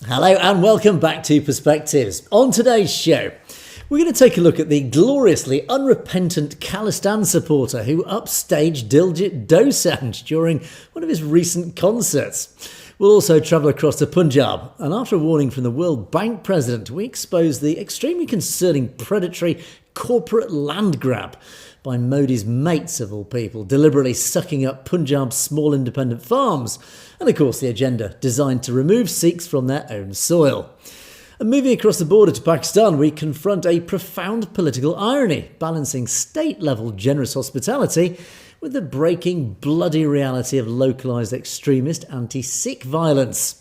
Hello and welcome back to Perspectives. On today's show, we're going to take a look at the gloriously unrepentant Khalistan supporter who upstaged Diljit Dosanjh during one of his recent concerts. We'll also travel across to Punjab, and after a warning from the World Bank president, we expose the extremely concerning predatory corporate land grab by Modi's mates, of all people, deliberately sucking up Punjab's small independent farms, and of course the agenda designed to remove Sikhs from their own soil. And moving across the border to Pakistan, we confront a profound political irony, balancing state-level generous hospitality with the breaking, bloody reality of localised extremist anti-Sikh violence.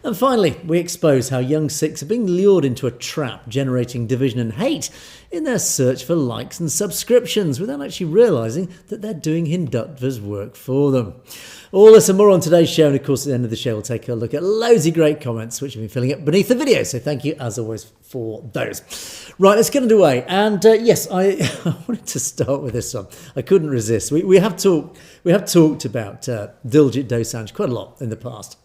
And finally, we expose how young Sikhs are being lured into a trap, generating division and hate in their search for likes and subscriptions, without actually realising that they're doing Hindutva's work for them. All this and more on today's show, and of course at the end of the show we'll take a look at loads of great comments which have been filling up beneath the video, so thank you as always for those. Right, let's get underway, and yes, I wanted to start with this one. I couldn't resist. We have talked about Diljit Dosanjh quite a lot in the past.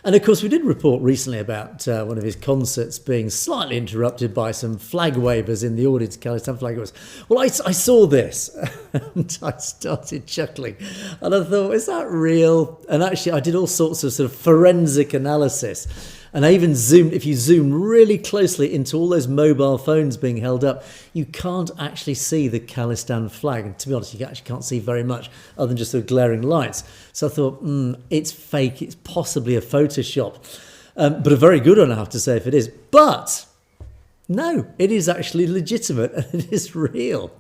And of course, we did report recently about one of his concerts being slightly interrupted by some flag wavers in the audience, Khalistan flag wavers. Well, I saw this and I started chuckling. And I thought, is that real? And actually, I did all sorts of sort of forensic analysis. And I even zoomed, if you zoom really closely into all those mobile phones being held up, you can't actually see the Khalistan flag. And to be honest, you actually can't see very much other than just the glaring lights. So I thought, it's fake. It's possibly a Photoshop. But a very good one, I have to say, if it is. But no, it is actually legitimate and it is real.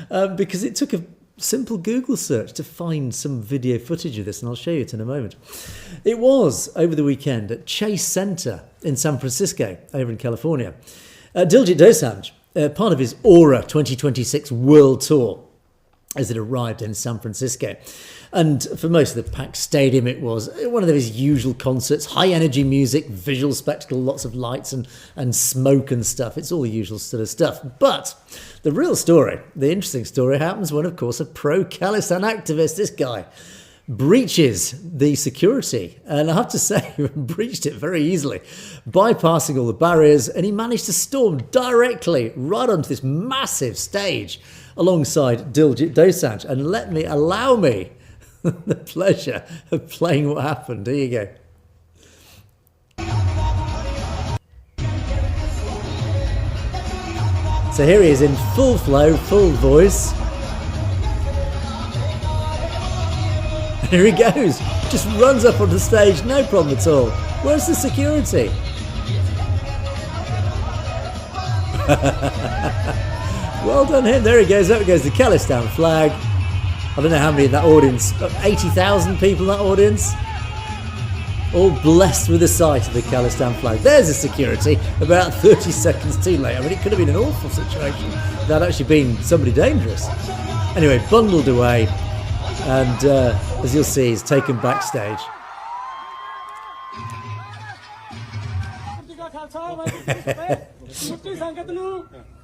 Because it took a simple Google search to find some video footage of this, and I'll show you it in a moment. It was over the weekend at Chase Center in San Francisco, over in California. Diljit Dosanjh, part of his Aura 2026 World Tour, as it arrived in San Francisco. And for most of the packed stadium, it was one of his usual concerts, high energy music, visual spectacle, lots of lights and smoke and stuff. It's all the usual sort of stuff. But the real story, the interesting story, happens when, of course, a pro-Khalistan activist, this guy, breaches the security. And I have to say, he breached it very easily, bypassing all the barriers, and he managed to storm directly right onto this massive stage alongside Diljit Dosanjh. And allow me the pleasure of playing what happened. Here you go. So here he is in full flow, full voice. Here he goes. Just runs up on the stage, no problem at all. Where's the security? Well done him. There he goes. There goes the Khalistan flag. I don't know how many in that audience, 80,000 people in that audience, all blessed with the sight of the Khalistan flag. There's the security, about 30 seconds too late. I mean, it could have been an awful situation without actually being somebody dangerous. Anyway, bundled away, and as you'll see, he's taken backstage.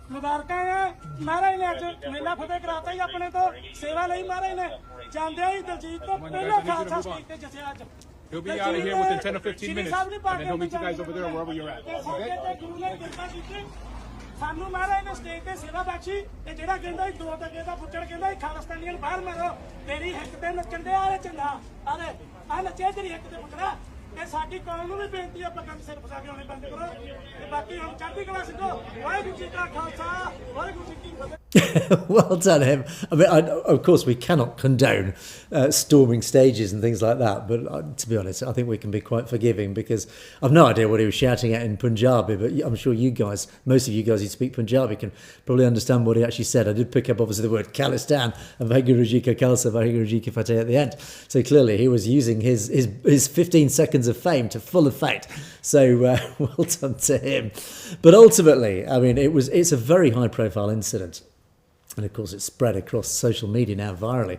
मुबारकां है महाराज ने अज मेला फतेह कराता ही अपने तो सेवा लई महाराज ने जांदे ही दलजीत तो पहला खालसा स्टेज ते जसिया अज He'll be out of here within 10 or 15 minutes, and then he'll meet you guys over there wherever you're at. Okay? ਸਾਨੂੰ ਮਹਾਰਾਜ ਨੇ ਸਟੇਜ ਤੇ ਸੇਵਾ ਬਖਸ਼ੀ ਤੇ ਜਿਹੜਾ ਕਹਿੰਦਾ ਸੀ ਦੋ ਤੱਕੇ ਦਾ ਪੁੱਛੜ ਕਹਿੰਦਾ ਸੀ ਖਾਲਸਤਾਨੀਆਂ ਬਾਹਰ ਮਾਰੋ ਤੇਰੀ ਹਿੱਕ ਤੇ ਨੱਚਣ ਦੇ ਆਲੇ ਚੰਗਾ ਆਲੇ ਆ ਨੱਚੇ ਤੇਰੀ ਹਿੱਕ ਤੇ ਪੁੱਛੜਾ ਤੇ ਸਾਡੀ ਕੌਮ ਨੂੰ ਵੀ ਬੇਨਤੀ ਆ ਪੱਗਾਂ ਸਿਰ ਫਸਾ ਕੇ ਆਉਣੇ ਬੰਦ ਕਰੋ ਤੇ ਬਾਕੀ ਹੁਣ ਚੜ੍ਹਦੀ ਕਲਾ ਸਿੱਖੋ ਵਾਹਿਗੁਰੂ ਜੀ ਕਾ ਖਾਲਸਾ ਵਾਹਿਗੁਰੂ ਜੀ ਕੀ ਫਤਿਹ. Well done him. I mean, of course we cannot condone storming stages and things like that, but to be honest, I think we can be quite forgiving, because I've no idea what he was shouting at in Punjabi, but I'm sure you guys, most of you guys who speak Punjabi, can probably understand what he actually said. I did pick up obviously the word Khalistan and Vaheguru Ji Ka Khalsa, Vaheguru Ji Ki Fateh at the end. So clearly he was using his 15 seconds of fame to full effect. So well done to him. But ultimately, I mean, it's a very high profile incident. And of course, it's spread across social media now virally.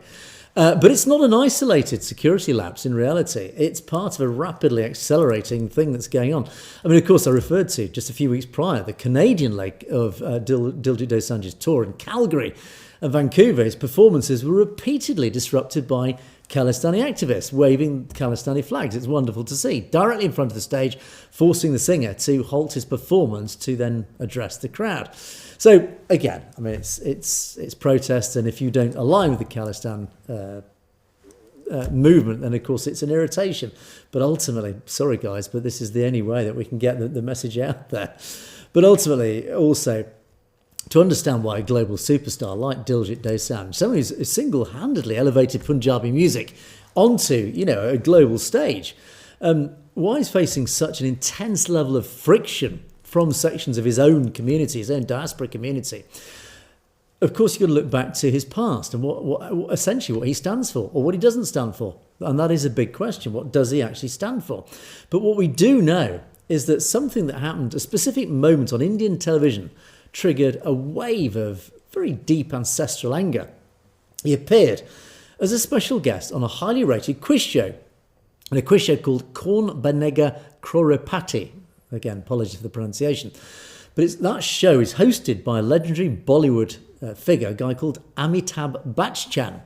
But it's not an isolated security lapse in reality. It's part of a rapidly accelerating thing that's going on. I mean, of course, I referred to just a few weeks prior, the Canadian leg of Diljit Dosanjh's tour in Calgary and Vancouver. His performances were repeatedly disrupted by Khalistani activists waving Khalistani flags. It's wonderful to see. Directly in front of the stage, forcing the singer to halt his performance to then address the crowd. So again, I mean, it's protest, and if you don't align with the Khalistan movement, then of course it's an irritation. But ultimately, sorry guys, but this is the only way that we can get the message out there. But ultimately, also, to understand why a global superstar like Diljit Dosanjh, someone who's single-handedly elevated Punjabi music onto, a global stage, why he's facing such an intense level of friction from sections of his own community, his own diaspora community. Of course, you've got to look back to his past and what essentially what he stands for or what he doesn't stand for. And that is a big question. What does he actually stand for? But what we do know is that something that happened, a specific moment on Indian television, triggered a wave of very deep ancestral anger. He appeared as a special guest on a highly rated quiz show, and a quiz show called Kaun Banega Crorepati. Again, apologies for the pronunciation. But that show is hosted by a legendary Bollywood figure, a guy called Amitabh Bachchan.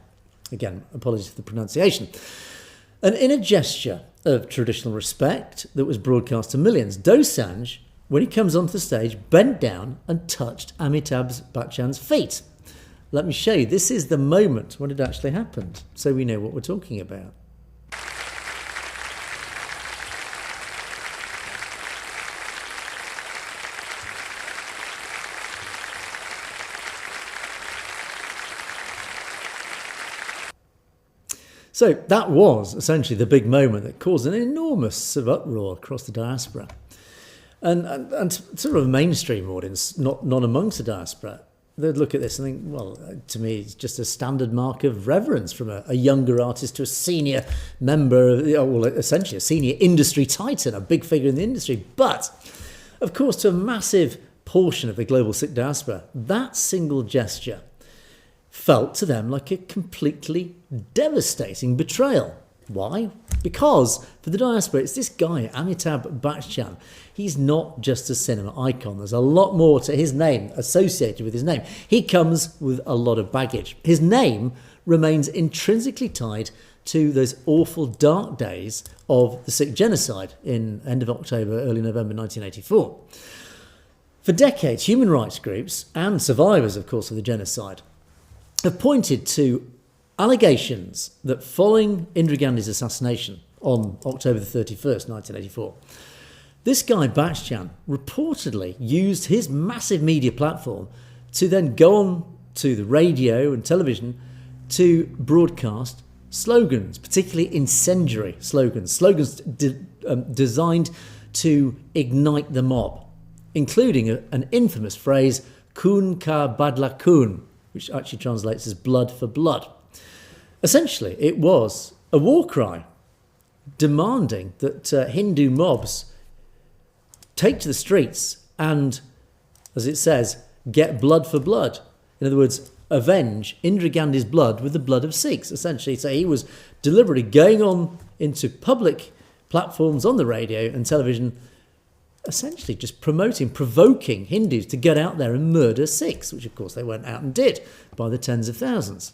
Again, apologies for the pronunciation. And in a gesture of traditional respect that was broadcast to millions, Dosanjh, when he comes onto the stage, bent down and touched Amitabh Bachchan's feet. Let me show you. This is the moment when it actually happened, so we know what we're talking about. So that was essentially the big moment that caused an enormous sort of uproar across the diaspora. And sort of a mainstream audience, not amongst the diaspora, they'd look at this and think, well, to me, it's just a standard mark of reverence from a younger artist to a senior member, essentially a senior industry titan, a big figure in the industry. But, of course, to a massive portion of the global Sikh diaspora, that single gesture felt to them like a completely devastating betrayal. Why? Because for the diaspora, it's this guy, Amitabh Bachchan. He's not just a cinema icon. There's a lot more to his name, associated with his name. He comes with a lot of baggage. His name remains intrinsically tied to those awful dark days of the Sikh genocide in end of October, early November 1984. For decades, human rights groups and survivors, of course, of the genocide have pointed to allegations that following Indira Gandhi's assassination on October the 31st, 1984, this guy Bachchan reportedly used his massive media platform to then go on to the radio and television to broadcast slogans, particularly incendiary slogans designed to ignite the mob, including an infamous phrase, "Khoon ka badla khoon," which actually translates as blood for blood. Essentially, it was a war cry demanding that Hindu mobs take to the streets and, as it says, get blood for blood. In other words, avenge Indira Gandhi's blood with the blood of Sikhs, essentially. So he was deliberately going on into public platforms on the radio and television, essentially just provoking Hindus to get out there and murder Sikhs, which of course they went out and did by the tens of thousands.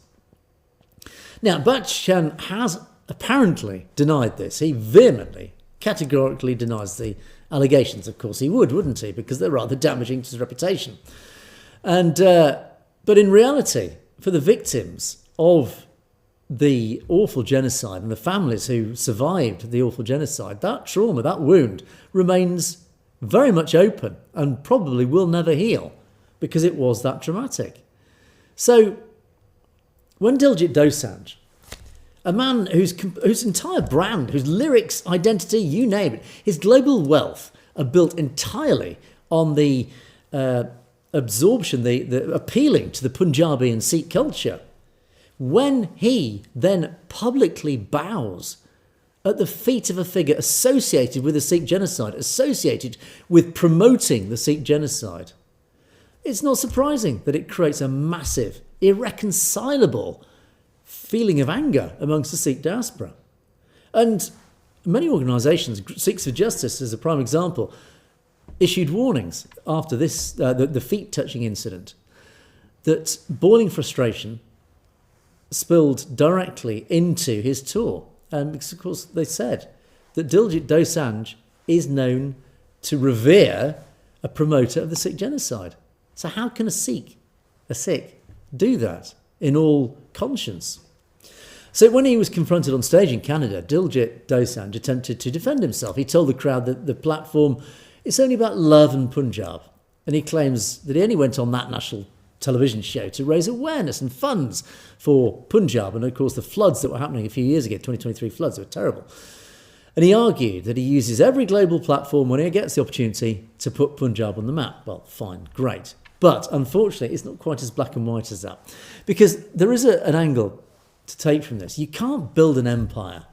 Now, Bachchan has apparently denied this. He vehemently, categorically denies the allegations. Of course he would, wouldn't he? Because they're rather damaging to his reputation. And but in reality, for the victims of the awful genocide and the families who survived the awful genocide, that trauma, that wound remains very much open and probably will never heal because it was that traumatic. So when Diljit Dosanjh, a man whose entire brand, whose lyrics, identity, you name it, his global wealth are built entirely on the absorption, the appealing to the Punjabi and Sikh culture, when he then publicly bows at the feet of a figure associated with the Sikh genocide, associated with promoting the Sikh genocide, it's not surprising that it creates a massive, irreconcilable feeling of anger amongst the Sikh diaspora. And many organisations, Sikhs for Justice as a prime example, issued warnings after this, the feet-touching incident, that boiling frustration spilled directly into his tour. Because, of course, they said that Diljit Dosanjh is known to revere a promoter of the Sikh genocide. So how can a Sikh do that in all conscience? So when he was confronted on stage in Canada, Diljit Dosanjh attempted to defend himself. He told the crowd that the platform is only about love and Punjab. And he claims that he only went on that national television show to raise awareness and funds for Punjab. And of course, the floods that were happening a few years ago, 2023 floods, were terrible. And he argued that he uses every global platform when he gets the opportunity to put Punjab on the map. Well, fine, great. But unfortunately, it's not quite as black and white as that. Because there is an angle to take from this. You can't build an empire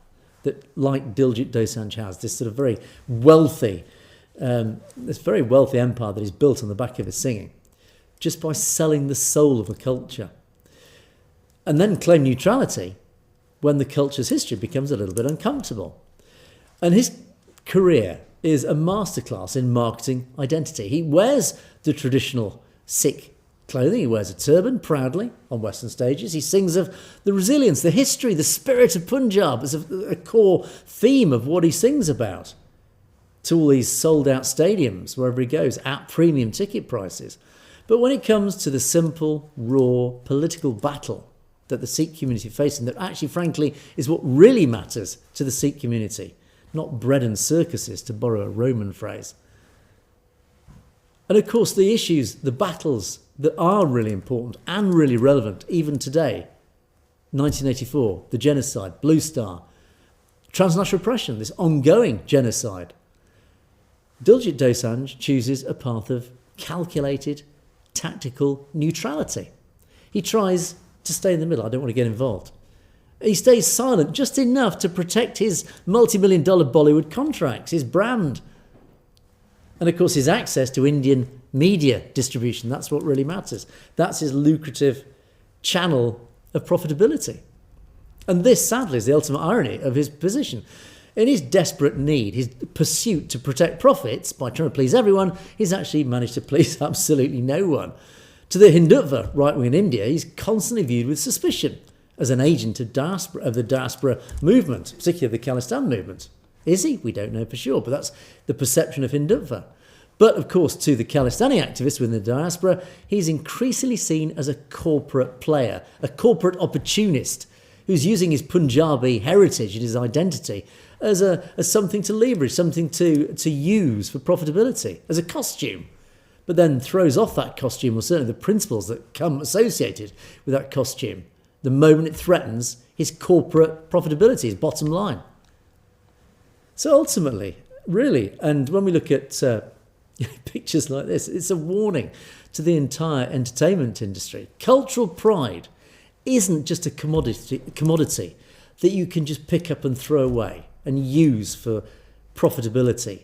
that, like Diljit Dosanjh has, this sort of very wealthy empire that he's built on the back of his singing, just by selling the soul of a culture. And then claim neutrality when the culture's history becomes a little bit uncomfortable. And his career is a masterclass in marketing identity. He wears the traditional Sikh clothing. He wears a turban proudly on Western stages. He sings of the resilience, the history, the spirit of Punjab as a core theme of what he sings about, to all these sold-out stadiums wherever he goes at premium ticket prices. But when it comes to the simple, raw political battle that the Sikh community is facing, that actually, frankly, is what really matters to the Sikh community, not bread and circuses, to borrow a Roman phrase. And of course, the issues, the battles that are really important and really relevant even today, 1984, the genocide, Blue Star, transnational oppression, this ongoing genocide. Diljit Dosanjh chooses a path of calculated, tactical neutrality. He tries to stay in the middle. I don't want to get involved. He stays silent just enough to protect his multi-million-dollar Bollywood contracts, his brand, and of course his access to Indian media distribution. That's what really matters. That's his lucrative channel of profitability. And this, sadly, is the ultimate irony of his position. In his desperate need, his pursuit to protect profits by trying to please everyone, he's actually managed to please absolutely no one. To the Hindutva right wing in India, he's constantly viewed with suspicion as an agent of the diaspora movement, particularly the Khalistan movement. Is he? We don't know for sure, but that's the perception of Hindutva. But of course, to the Khalistani activists within the diaspora, he's increasingly seen as a corporate player, a corporate opportunist who's using his Punjabi heritage and his identity as something to leverage, something to use for profitability, as a costume, but then throws off that costume, or certainly the principles that come associated with that costume, the moment it threatens his corporate profitability, his bottom line. So ultimately, really, and when we look at pictures like this, it's a warning to the entire entertainment industry. Cultural pride isn't just a commodity that you can just pick up and throw away and use for profitability.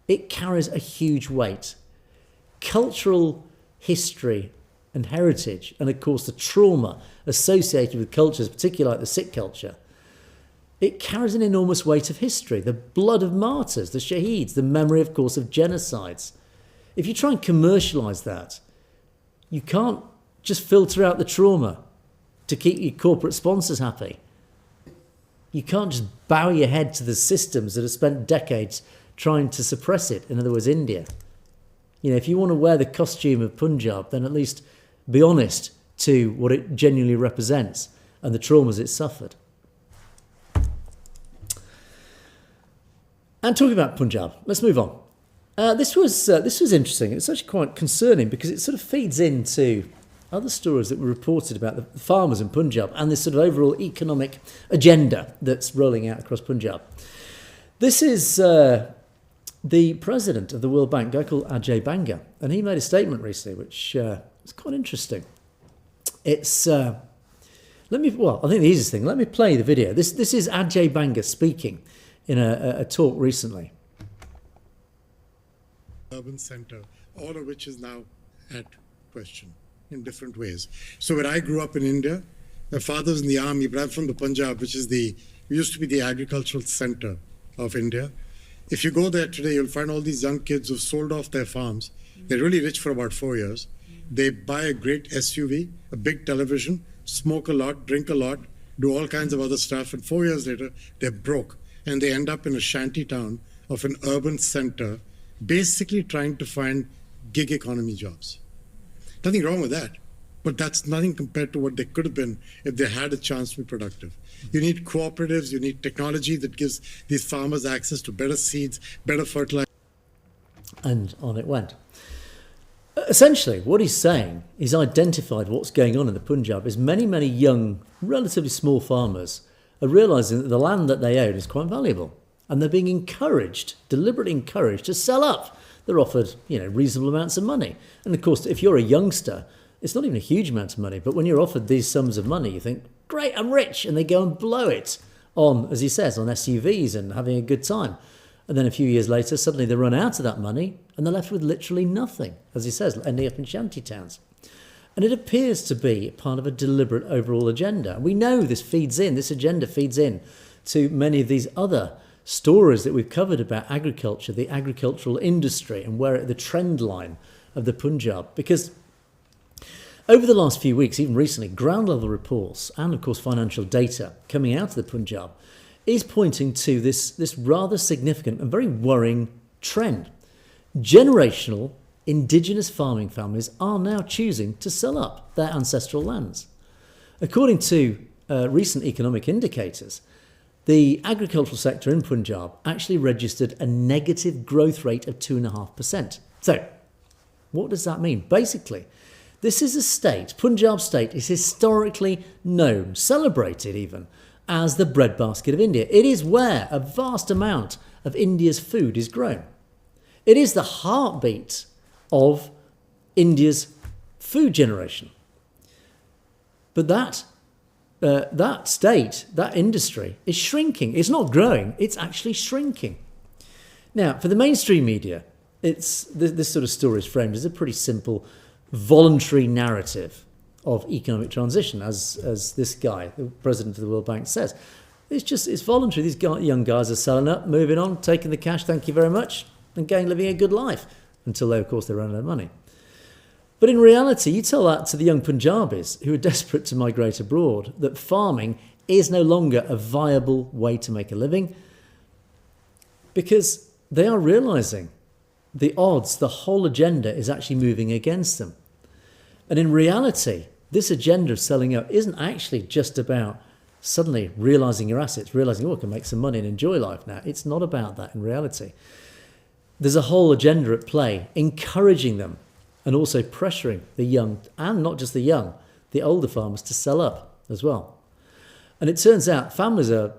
It carries a huge weight. Cultural history and heritage, and of course the trauma associated with cultures, particularly like the Sikh culture, it carries an enormous weight of history, the blood of martyrs, the shaheeds, the memory, of course, of genocides. If you try and commercialise that, you can't just filter out the trauma to keep your corporate sponsors happy. You can't just bow your head to the systems that have spent decades trying to suppress it, in other words, India. You know, if you want to wear the costume of Punjab, then at least be honest to what it genuinely represents and the traumas it suffered. And talking about Punjab, let's move on. This was interesting. It's actually quite concerning because it sort of feeds into other stories that were reported about the farmers in Punjab and this sort of overall economic agenda that's rolling out across Punjab. This is the president of the World Bank, a guy called Ajay Banga, and he made a statement recently which is quite interesting. It's I think the easiest thing, let me play the video. This is Ajay Banga speaking in a talk recently. Urban centre, all of which is now at question in different ways. So when I grew up in India, my father's in the army, but I'm from the Punjab, which is used to be the agricultural centre of India. If you go there today, you'll find all these young kids who've sold off their farms. They're really rich for about 4 years. They buy a great SUV, a big television, smoke a lot, drink a lot, do all kinds of other stuff, and 4 years later, they're broke. And they end up in a shanty town of an urban center, basically trying to find gig economy jobs. Nothing wrong with that, but that's nothing compared to what they could have been if they had a chance to be productive. You need cooperatives, you need technology that gives these farmers access to better seeds, better fertilizer. And on it went. Essentially, what he's saying, he's identified what's going on in the Punjab is many, many young, relatively small farmers are realising that the land that they own is quite valuable. And they're being encouraged, deliberately encouraged, to sell up. They're offered, reasonable amounts of money. And of course, if you're a youngster, it's not even a huge amount of money. But when you're offered these sums of money, you think, great, I'm rich. And they go and blow it on, as he says, on SUVs and having a good time. And then a few years later, suddenly they run out of that money and they're left with literally nothing, as he says, ending up in shanty towns. And it appears to be part of a deliberate overall agenda. We know this agenda feeds in to many of these other stories that we've covered about agriculture, the agricultural industry, and where the trend line of the Punjab. Because over the last few weeks, even recently, ground level reports and, of course, financial data coming out of the Punjab is pointing to this rather significant and very worrying trend. Generational indigenous farming families are now choosing to sell up their ancestral lands. According to recent economic indicators, the agricultural sector in Punjab actually registered a negative growth rate of 2.5%. So, what does that mean? Basically, this is a state, Punjab state is historically known, celebrated even, as the breadbasket of India. It is where a vast amount of India's food is grown. It is the heartbeat of India's food generation. But that state, that industry, is shrinking. It's not growing, it's actually shrinking. Now, for the mainstream media, this sort of story is framed as a pretty simple, voluntary narrative of economic transition, as this guy, the president of the World Bank, says. It's voluntary. These young guys are selling up, moving on, taking the cash, thank you very much, and living a good life, until they, of course, they run out of money. But in reality, you tell that to the young Punjabis who are desperate to migrate abroad, that farming is no longer a viable way to make a living, because they are realising the odds, the whole agenda is actually moving against them. And in reality, this agenda of selling up isn't actually just about suddenly realising your assets, realising, I can make some money and enjoy life now. It's not about that in reality. There's a whole agenda at play, encouraging them and also pressuring the young, and not just the young, the older farmers to sell up as well. And it turns out families are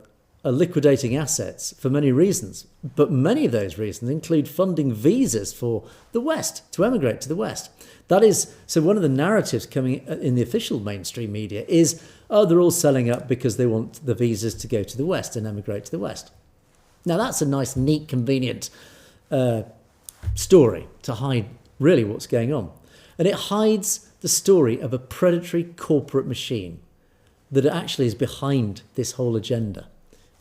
liquidating assets for many reasons, but many of those reasons include funding visas for the West, to emigrate to the West. That is, so one of the narratives coming in the official mainstream media is, they're all selling up because they want the visas to go to the West and emigrate to the West. Now that's a nice, neat, convenient story to hide really what's going on. And it hides the story of a predatory corporate machine that actually is behind this whole agenda.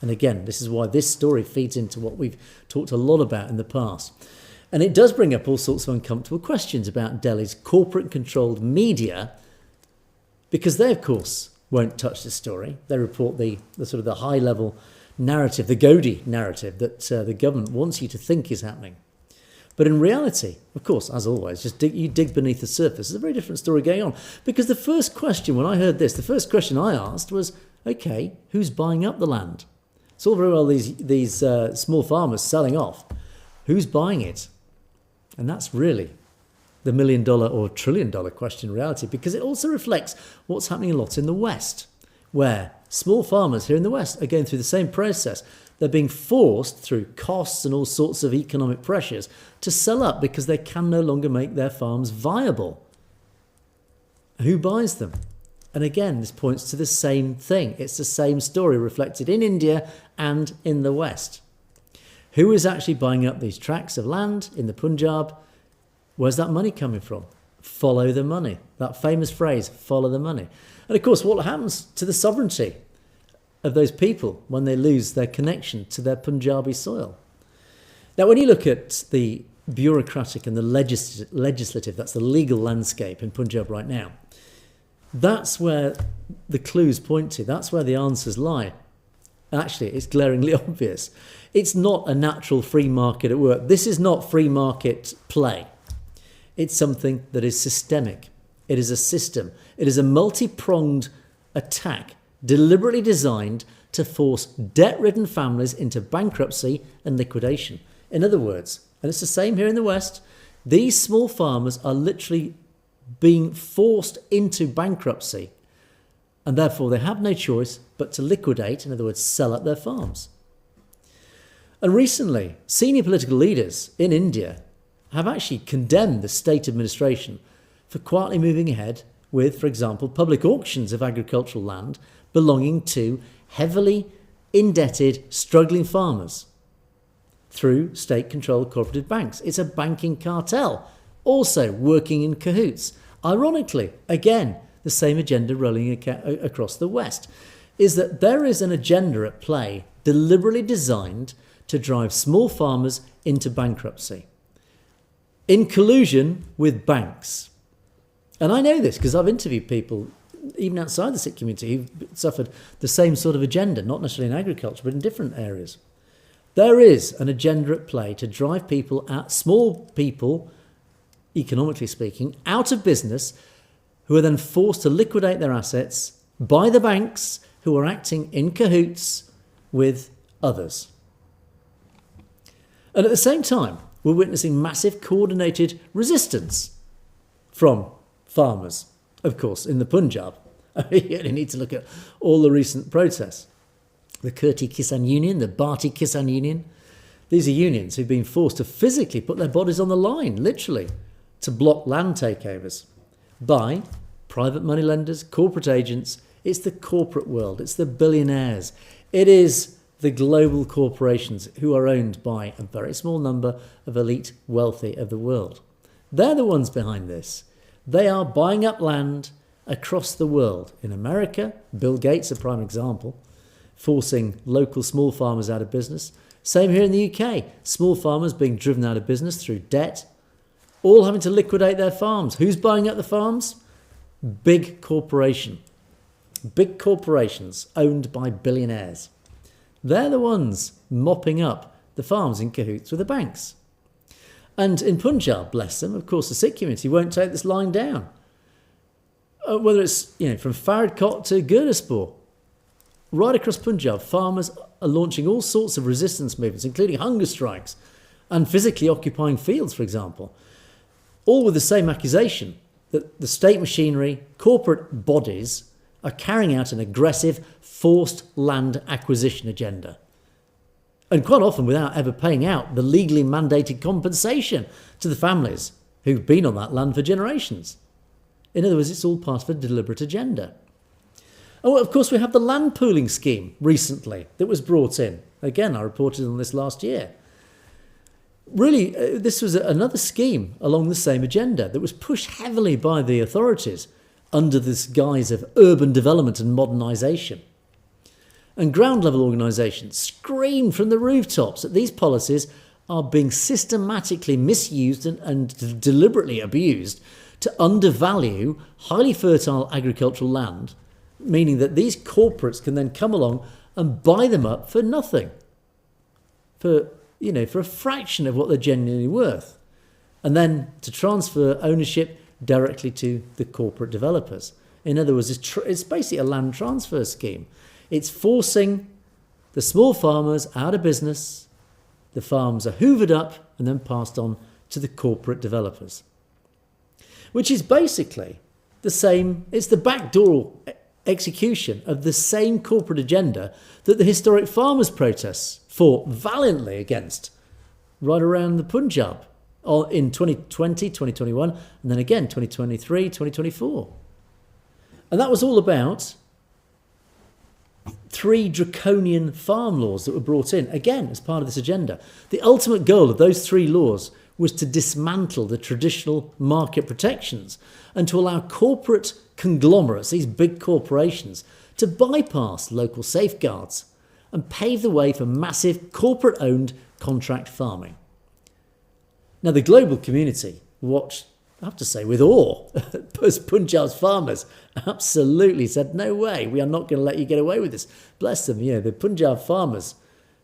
And again, this is why this story feeds into what we've talked a lot about in the past. And it does bring up all sorts of uncomfortable questions about Delhi's corporate-controlled media, because they, of course, won't touch this story. They report the sort of the high-level narrative, the Godi narrative that the government wants you to think is happening. But in reality, of course, as always, you dig beneath the surface. There's a very different story going on. Because the first question, when I heard this, the first question I asked was, okay, who's buying up the land? It's all very well these small farmers selling off. Who's buying it? And that's really the $1 million or $1 trillion question in reality, because it also reflects what's happening a lot in the West, where small farmers here in the West are going through the same process. They're being forced through costs and all sorts of economic pressures to sell up because they can no longer make their farms viable. Who buys them? And again, this points to the same thing. It's the same story reflected in India and in the West. Who is actually buying up these tracts of land in the Punjab? Where's that money coming from? Follow the money. That famous phrase, follow the money. And of course, what happens to the sovereignty of those people when they lose their connection to their Punjabi soil? Now, when you look at the bureaucratic and the legislative, that's the legal landscape in Punjab right now, That's where the clues point to. That's where the answers lie. Actually, it's glaringly obvious. It's not a natural free market at work. This is not free market play. It's something that is systemic. It is a system. It is a multi-pronged attack deliberately designed to force debt-ridden families into bankruptcy and liquidation. In other words, and it's the same here in the West, these small farmers are literally being forced into bankruptcy, and therefore they have no choice but to liquidate, in other words, sell up their farms. And recently, senior political leaders in India have actually condemned the state administration for quietly moving ahead with, for example, public auctions of agricultural land belonging to heavily indebted, struggling farmers through state-controlled cooperative banks. It's a banking cartel, also working in cahoots. Ironically, again, the same agenda rolling across the West, is that there is an agenda at play deliberately designed to drive small farmers into bankruptcy in collusion with banks. And I know this because I've interviewed people, even outside the Sikh community, who've suffered the same sort of agenda, not necessarily in agriculture, but in different areas. There is an agenda at play to drive people, small people, economically speaking, out of business, who are then forced to liquidate their assets by the banks who are acting in cahoots with others. And at the same time, we're witnessing massive coordinated resistance from farmers, of course, in the Punjab. You only need to look at all the recent protests. The Kirti Kisan Union, the Bharti Kisan Union. These are unions who've been forced to physically put their bodies on the line, literally, to block land takeovers by private money lenders, corporate agents. It's the corporate world. It's the billionaires. It is the global corporations who are owned by a very small number of elite wealthy of the world. They're the ones behind this. They are buying up land across the world. In America, Bill Gates, a prime example, forcing local small farmers out of business. Same here in the UK. Small farmers being driven out of business through debt, all having to liquidate their farms. Who's buying up the farms? Big corporation. Big corporations owned by billionaires. They're the ones mopping up the farms in cahoots with the banks. And in Punjab, bless them, of course, the Sikh community won't take this line down. Whether it's from Faridkot to Gurdaspur, right across Punjab, farmers are launching all sorts of resistance movements, including hunger strikes and physically occupying fields, for example, all with the same accusation that the state machinery, corporate bodies are carrying out an aggressive, forced land acquisition agenda. And quite often without ever paying out the legally mandated compensation to the families who've been on that land for generations. In other words, it's all part of a deliberate agenda. Oh, of course, we have the land pooling scheme recently that was brought in. Again, I reported on this last year. Really, this was another scheme along the same agenda that was pushed heavily by the authorities under this guise of urban development and modernisation. And ground-level organisations screamed from the rooftops that these policies are being systematically misused and deliberately abused to undervalue highly fertile agricultural land, meaning that these corporates can then come along and buy them up for nothing, for a fraction of what they're genuinely worth, and then to transfer ownership directly to the corporate developers. In other words, it's basically a land transfer scheme. It's forcing the small farmers out of business. The farms are hoovered up and then passed on to the corporate developers, which is basically the same. It's the backdoor execution of the same corporate agenda that the historic farmers' protests fought valiantly against right around the Punjab in 2020, 2021, and then again 2023, 2024. And that was all about 3 draconian farm laws that were brought in, again, as part of this agenda. The ultimate goal of those 3 laws was to dismantle the traditional market protections and to allow corporate conglomerates, these big corporations, to bypass local safeguards and pave the way for massive corporate-owned contract farming. Now, the global community watched I have to say with awe, Punjab's farmers absolutely said, no way, we are not going to let you get away with this. Bless them, the Punjab farmers,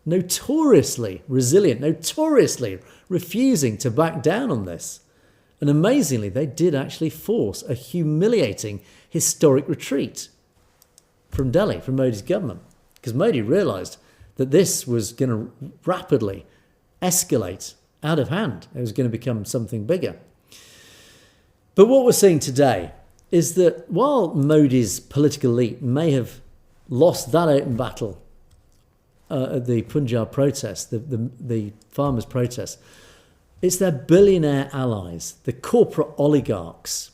notoriously resilient, notoriously refusing to back down on this. And amazingly, they did actually force a humiliating historic retreat from Delhi, from Modi's government, because Modi realised that this was going to rapidly escalate out of hand. It was going to become something bigger. But what we're seeing today is that while Modi's political elite may have lost that open battle at the Punjab protest, the farmers' protest, it's their billionaire allies, the corporate oligarchs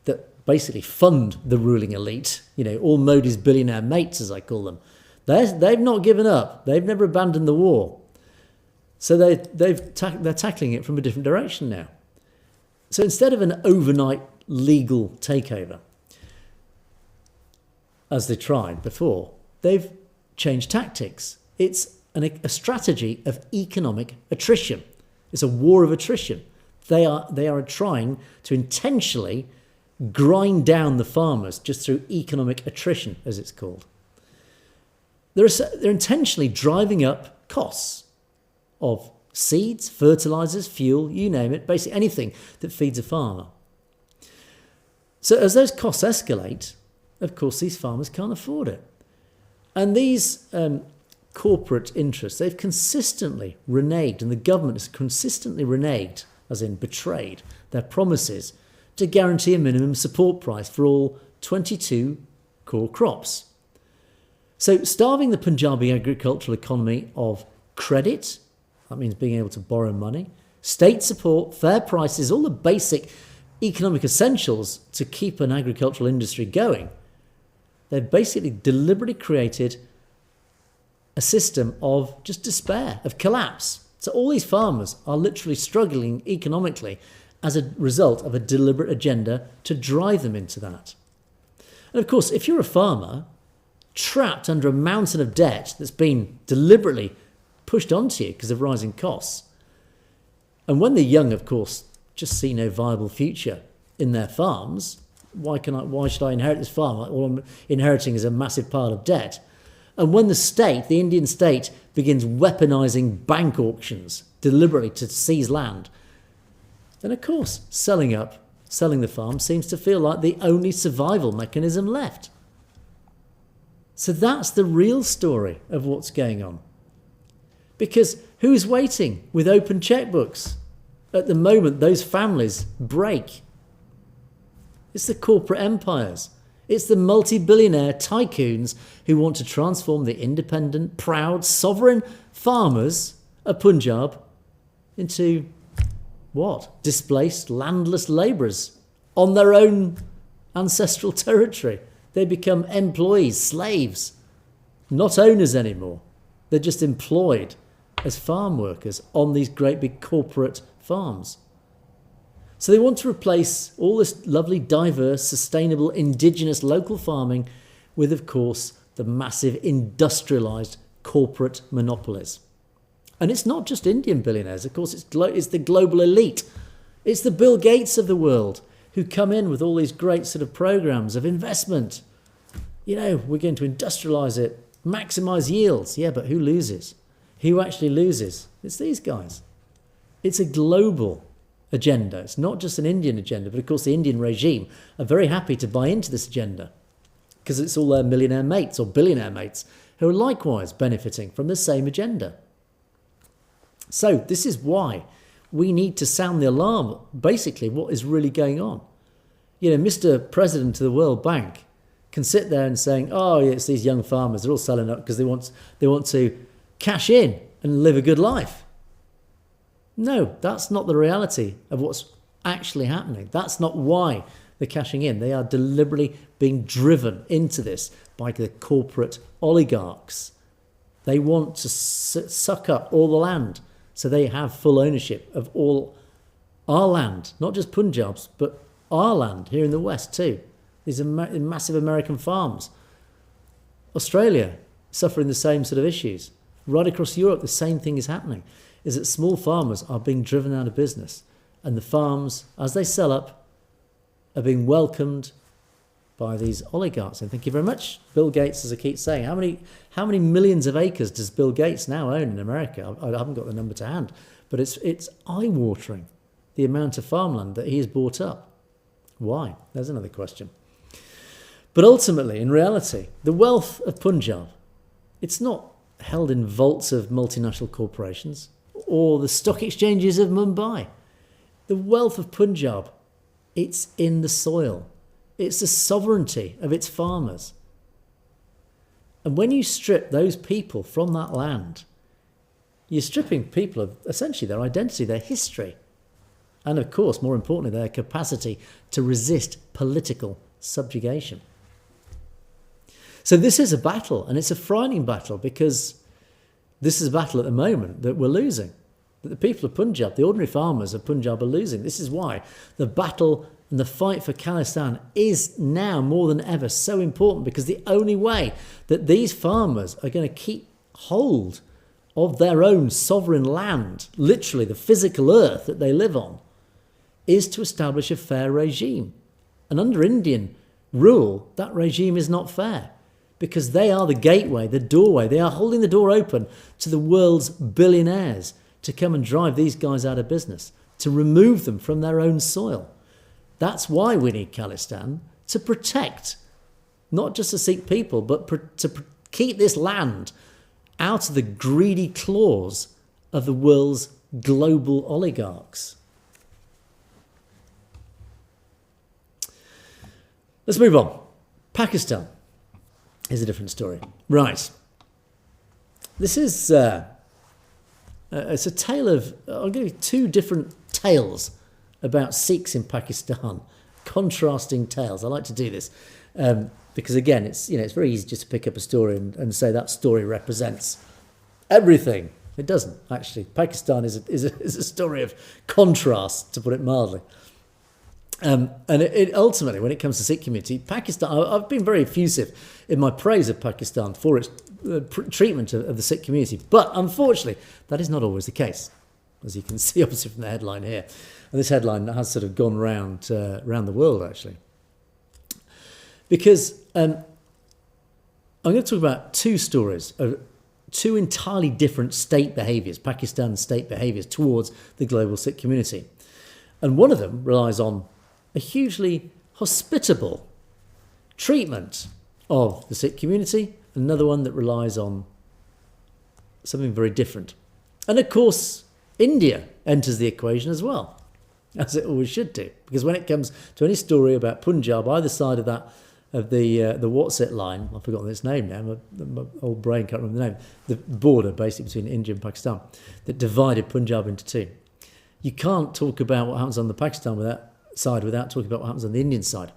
that basically fund the ruling elite, all Modi's billionaire mates, as I call them. They've not given up. They've never abandoned the war. So they're tackling it from a different direction now. So instead of an overnight legal takeover, as they tried before, they've changed tactics. It's a strategy of economic attrition. It's a war of attrition. They are trying to intentionally grind down the farmers just through economic attrition, as it's called. They're intentionally driving up costs of seeds, fertilizers, fuel, you name it, basically anything that feeds a farmer. So as those costs escalate, of course, these farmers can't afford it. And these corporate interests, they've consistently reneged, and the government has consistently reneged, as in betrayed, their promises to guarantee a minimum support price for all 22 core crops. So starving the Punjabi agricultural economy of credit, that means being able to borrow money, state support, fair prices, all the basic economic essentials to keep an agricultural industry going. They've basically deliberately created a system of just despair, of collapse. So all these farmers are literally struggling economically as a result of a deliberate agenda to drive them into that. And of course, if you're a farmer trapped under a mountain of debt that's been deliberately pushed onto you because of rising costs, and when the young, of course, just see no viable future in their farms, why should I inherit this farm? All I'm inheriting is a massive pile of debt. And when the Indian state, begins weaponising bank auctions deliberately to seize land, then of course selling the farm seems to feel like the only survival mechanism left. So that's the real story of what's going on. Because who's waiting with open checkbooks at the moment those families break? It's the corporate empires. It's the multi-billionaire tycoons who want to transform the independent, proud, sovereign farmers of Punjab into what? Displaced, landless labourers on their own ancestral territory. They become employees, slaves, not owners anymore. They're just employed as farm workers on these great big corporate farms. So they want to replace all this lovely, diverse, sustainable, indigenous local farming with, of course, the massive industrialised corporate monopolies. And it's not just Indian billionaires, of course, it's the global elite. It's the Bill Gates of the world who come in with all these great sort of programs of investment. We're going to industrialise it, maximise yields. Yeah, but who loses? Who actually loses? It's these guys. It's a global agenda. It's not just an Indian agenda, but of course the Indian regime are very happy to buy into this agenda because it's all their millionaire mates or billionaire mates who are likewise benefiting from the same agenda. So this is why we need to sound the alarm, basically what is really going on. Mr. President of the World Bank can sit there and saying, oh, yeah, it's these young farmers, they're all selling up because they want to cash in and live a good life. No, that's not the reality of what's actually happening. That's not why they're cashing in. They are deliberately being driven into this by the corporate oligarchs. They want to suck up all the land so they have full ownership of all our land, not just Punjab's, but our land here in the West too. These are massive American farms. Australia suffering the same sort of issues. Right across Europe, the same thing is happening, is that small farmers are being driven out of business And the farms, as they sell up, are being welcomed by these oligarchs. And thank you very much, Bill Gates, as I keep saying. How many millions of acres does Bill Gates now own in America? I haven't got the number to hand, but it's eye-watering, the amount of farmland that he has bought up. Why? There's another question. But ultimately, in reality, the wealth of Punjab, it's not held in vaults of multinational corporations or the stock exchanges of Mumbai. The wealth of Punjab, it's in the soil. It's the sovereignty of its farmers. And when you strip those people from that land, you're stripping people of essentially their identity, their history, and of course, more importantly, their capacity to resist political subjugation. So this is a battle, and it's a frightening battle, because this is a battle at the moment that we're losing, that the people of Punjab, the ordinary farmers of Punjab, are losing. This is why the battle and the fight for Khalistan is now more than ever so important, because the only way that these farmers are going to keep hold of their own sovereign land, literally the physical earth that they live on, is to establish a fair regime. And under Indian rule, that regime is not fair, because they are the gateway, the doorway. They are holding the door open to the world's billionaires to come and drive these guys out of business, to remove them from their own soil. That's why we need Khalistan, to protect not just the Sikh people, but to keep this land out of the greedy claws of the world's global oligarchs. Let's move on. Pakistan is a different story. Right. This is it's a tale of, I'll give you two different tales about Sikhs in Pakistan, contrasting tales. I like to do this because, again, it's very easy just to pick up a story and say that story represents everything. It doesn't, actually. Pakistan is a story of contrast, to put it mildly. And it ultimately, when it comes to Sikh community, Pakistan, I've been very effusive in my praise of Pakistan for its treatment of the Sikh community. But unfortunately, that is not always the case, as you can see obviously from the headline here. And this headline has sort of gone round the world, actually. Because I'm going to talk about two stories of two entirely different state behaviours, Pakistan's state behaviours towards the global Sikh community. And one of them relies on a hugely hospitable treatment of the Sikh community, another one that relies on something very different. And of course, India enters the equation as well, as it always should do, because when it comes to any story about Punjab, either side of the what's it line, I've forgotten its name now, my old brain can't remember the name, the border basically between India and Pakistan that divided Punjab into two. You can't talk about what happens on the Pakistan side without talking about what happens on the Indian side.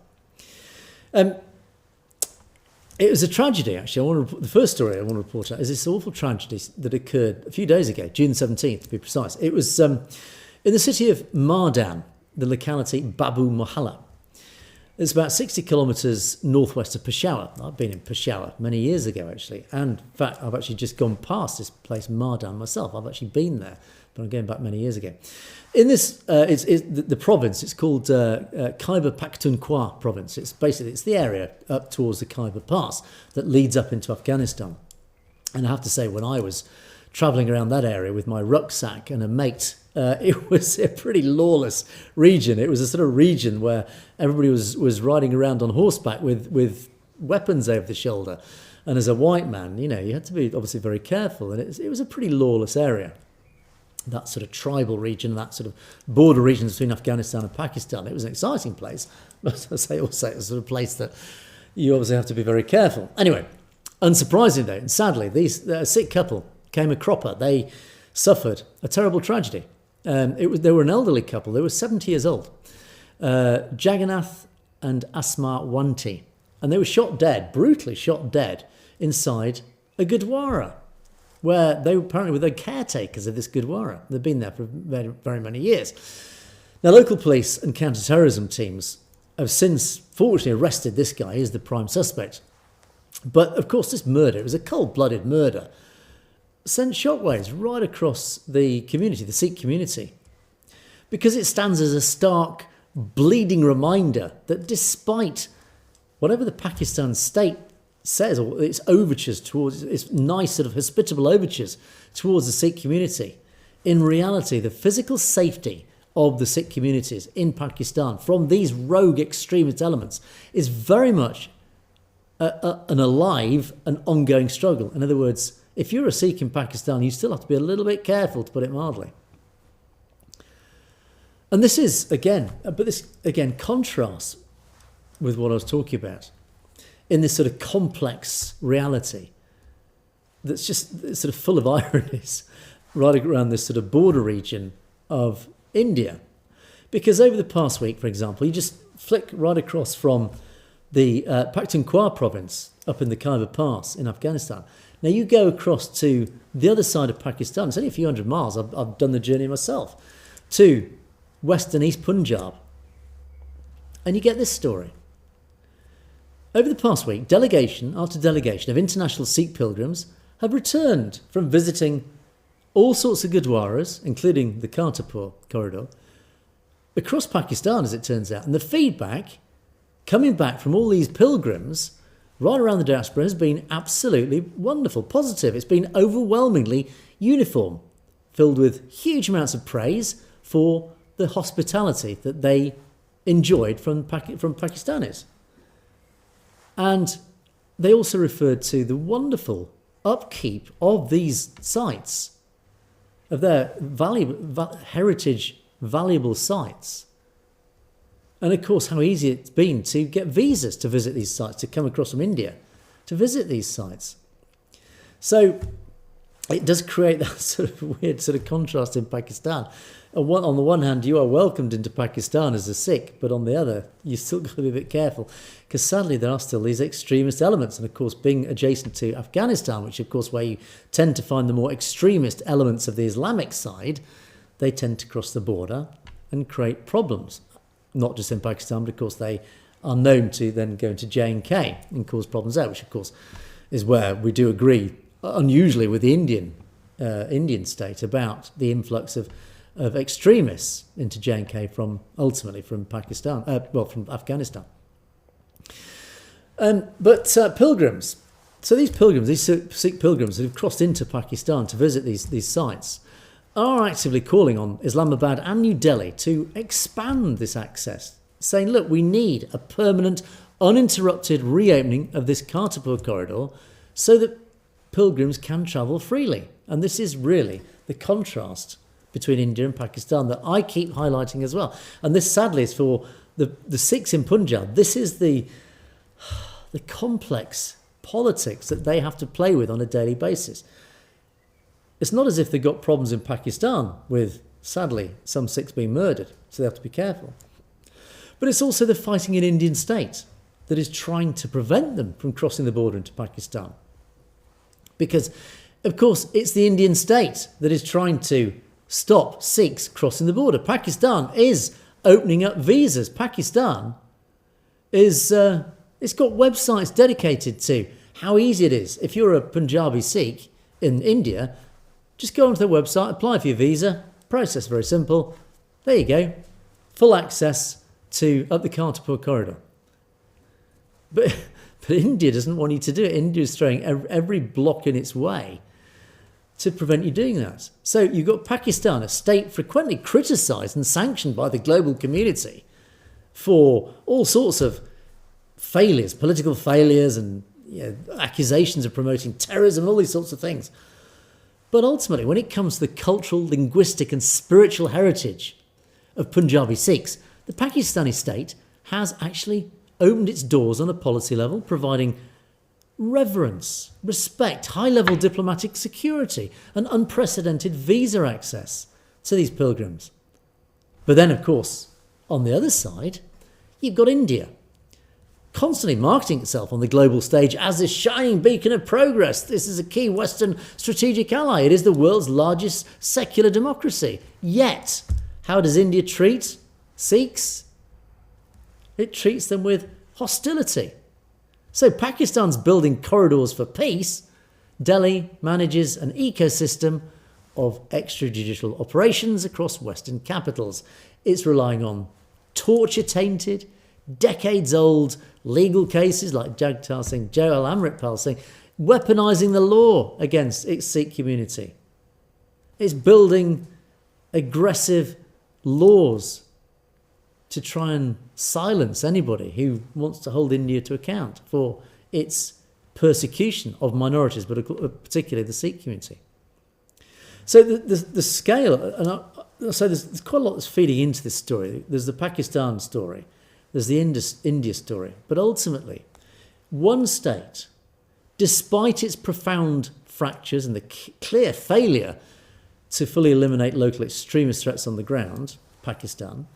It was a tragedy, actually. The first story I want to report out is this awful tragedy that occurred a few days ago, June 17th to be precise. It was in the city of Mardan, the locality Babu Mohalla. It's about 60 kilometres northwest of Peshawar. I've been in Peshawar many years ago, actually. And in fact, I've actually just gone past this place, Mardan, myself. I've actually been there, but I'm going back many years ago. In this, it's the province, it's called Khyber Pakhtunkhwa province. It's the area up towards the Khyber Pass that leads up into Afghanistan. And I have to say, when I was travelling around that area with my rucksack and a mate, it was a pretty lawless region. It was a sort of region where everybody was riding around on horseback with weapons over the shoulder. And as a white man, you had to be obviously very careful. And it was a pretty lawless area, that sort of tribal region, that sort of border region between Afghanistan and Pakistan. It was an exciting place, but I say also it's a sort of place that you obviously have to be very careful. Anyway, unsurprisingly though, and sadly, a Sikh couple came a cropper. They suffered a terrible tragedy. They were an elderly couple. They were 70 years old, Jagannath and Asma Wanti, and they were shot dead, brutally shot dead, inside a Gurdwara, where they apparently were the caretakers of this Gurdwara. They've been there for very, very many years. Now, local police and counter-terrorism teams have since, fortunately, arrested this guy. He's the prime suspect. But, of course, this murder, it was a cold-blooded murder, sent shockwaves right across the community, the Sikh community. because it stands as a stark, bleeding reminder that despite whatever the Pakistan state says, or its overtures towards, its nice sort of hospitable overtures towards the Sikh community, in reality, the physical safety of the Sikh communities in Pakistan from these rogue extremist elements is very much an alive and ongoing struggle. In other words, if you're a Sikh in Pakistan, you still have to be a little bit careful, to put it mildly. And this is, again, contrasts with what I was talking about in this sort of complex reality that's just sort of full of ironies right around this sort of border region of India. Because over the past week, for example, you just flick right across from the Pakhtunkhwa province up in the Khyber Pass in Afghanistan. Now you go across to the other side of Pakistan, it's only a few hundred miles, I've done the journey myself, to Western East Punjab. And you get this story. Over the past week, delegation after delegation of international Sikh pilgrims have returned from visiting all sorts of gurdwaras, including the Kartarpur corridor, across Pakistan, as it turns out. And the feedback coming back from all these pilgrims right around the diaspora has been absolutely wonderful, positive. It's been overwhelmingly uniform, filled with huge amounts of praise for the hospitality that they enjoyed from Pakistanis. And they also referred to the wonderful upkeep of these sites, of their heritage, valuable sites. And of course, how easy it's been to get visas to visit these sites, to come across from India to visit these sites. So it does create that sort of weird sort of contrast in Pakistan. On the one hand, you are welcomed into Pakistan as a Sikh, but on the other, you still got to be a bit careful, because sadly there are still these extremist elements. And of course, being adjacent to Afghanistan, which of course where you tend to find the more extremist elements of the Islamic side, they tend to cross the border and create problems. Not just in Pakistan, but of course they are known to then go into J&K and cause problems there, which of course is where we do agree, unusually, with the Indian state about the influx of extremists into J&K ultimately from Pakistan, from Afghanistan. But pilgrims, so these Sikh pilgrims who have crossed into Pakistan to visit these sites, are actively calling on Islamabad and New Delhi to expand this access, saying, look, we need a permanent, uninterrupted reopening of this Kartarpur corridor so that pilgrims can travel freely. And this is really the contrast between India and Pakistan that I keep highlighting as well. And this, sadly, is for the Sikhs in Punjab. This is the complex politics that they have to play with on a daily basis. It's not as if they've got problems in Pakistan with, sadly, some Sikhs being murdered, so they have to be careful. But it's also the fighting in Indian state that is trying to prevent them from crossing the border into Pakistan. Because, of course, it's the Indian state that is trying to stop Sikhs crossing the border. Pakistan is opening up visas. Pakistan is, it's got websites dedicated to how easy it is. If you're a Punjabi Sikh in India, just go onto their website, apply for your visa, process very simple. There you go. Full access up the Kartarpur corridor. But India doesn't want you to do it. India is throwing every block in its way to prevent you doing that. So you've got Pakistan, a state frequently criticised and sanctioned by the global community for all sorts of failures, political failures, and accusations of promoting terrorism, all these sorts of things. But ultimately, when it comes to the cultural, linguistic and spiritual heritage of Punjabi Sikhs, the Pakistani state has actually opened its doors on a policy level, providing reverence, respect, high-level diplomatic security and unprecedented visa access to these pilgrims. But then, of course, on the other side, you've got India, constantly marketing itself on the global stage as this shining beacon of progress. This is a key Western strategic ally. It is the world's largest secular democracy. Yet, how does India treat Sikhs? It treats them with hostility. So Pakistan's building corridors for peace. Delhi manages an ecosystem of extrajudicial operations across Western capitals. It's relying on torture-tainted, decades-old legal cases like Jagtar Singh, Johal, Amritpal Singh, weaponising the law against its Sikh community. It's building aggressive laws to try and silence anybody who wants to hold India to account for its persecution of minorities, but particularly the Sikh community. So the scale, so there's quite a lot that's feeding into this story. There's the Pakistan story, there's the India story, but ultimately, one state, despite its profound fractures and the clear failure to fully eliminate local extremist threats on the ground, Pakistan,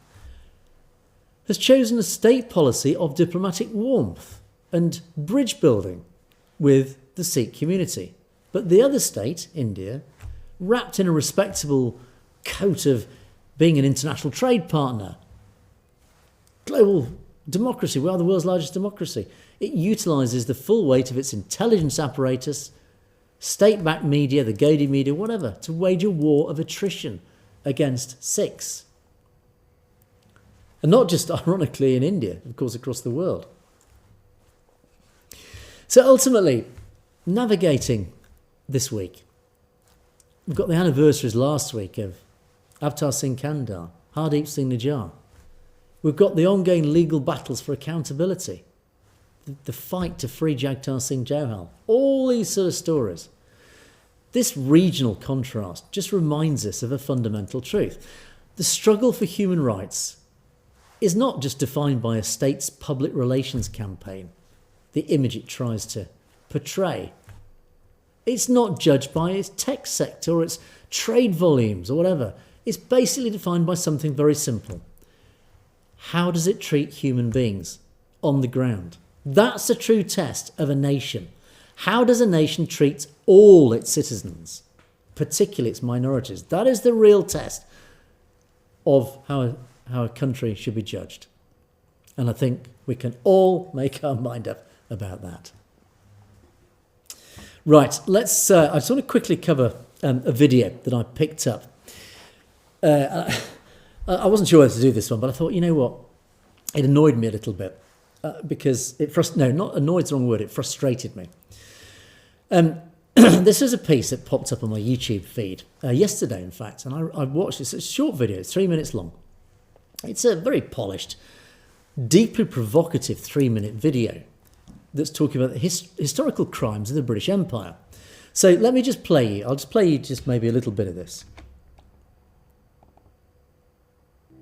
has chosen a state policy of diplomatic warmth and bridge building with the Sikh community. But the other state, India, wrapped in a respectable coat of being an international trade partner, global democracy, we are the world's largest democracy. It utilises the full weight of its intelligence apparatus, state-backed media, the Gaudiya media, whatever, to wage a war of attrition against Sikhs. And not just ironically in India, of course, across the world. So ultimately, navigating this week, we've got the anniversaries last week of Avtar Singh Kandar, Hardeep Singh Nijjar. We've got the ongoing legal battles for accountability, the fight to free Jagtar Singh Johal, all these sort of stories. This regional contrast just reminds us of a fundamental truth. The struggle for human rights is not just defined by a state's public relations campaign, the image it tries to portray. It's not judged by its tech sector or its trade volumes or whatever. It's basically defined by something very simple. How does it treat human beings on the ground? That's the true test of a nation. How does a nation treat all its citizens, particularly its minorities? That is the real test of how a country should be judged. And I think we can all make our mind up about that. Right, let's. I just want to quickly cover a video that I picked up. I wasn't sure whether to do this one, but I thought, you know what? It annoyed me a little bit because not annoyed's the wrong word. It frustrated me. This is a piece that popped up on my YouTube feed yesterday, in fact, and I watched this. It's a short video. It's 3 minutes long. It's a very polished, deeply provocative 3-minute video that's talking about the historical crimes of the British Empire. So let me just play you. I'll just play you just maybe a little bit of this.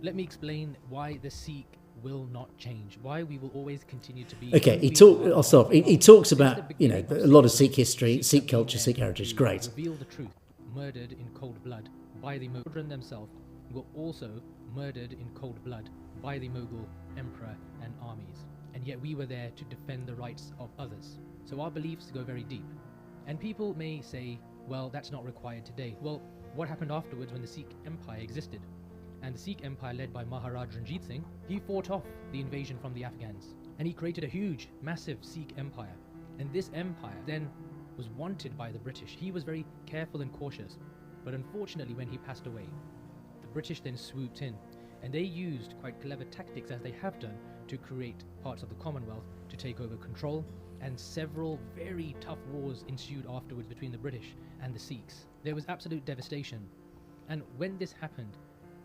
Let me explain why the Sikh will not change, why we will always continue to be... Okay, I'll stop. He talks about, a lot of Sikh history, Sikh culture, Sikh heritage. Great. Reveal the truth, murdered in cold blood by the children themselves were also murdered in cold blood by the Mughal emperor and armies. And yet we were there to defend the rights of others. So our beliefs go very deep. And people may say, well, that's not required today. Well, what happened afterwards when the Sikh Empire existed? And the Sikh Empire led by Maharaj Ranjit Singh, he fought off the invasion from the Afghans. And he created a huge, massive Sikh Empire. And this empire then was wanted by the British. He was very careful and cautious. But unfortunately, when he passed away, the British then swooped in. And they used quite clever tactics, as they have done, to create parts of the Commonwealth to take over control. And several very tough wars ensued afterwards between the British and the Sikhs. There was absolute devastation. And when this happened,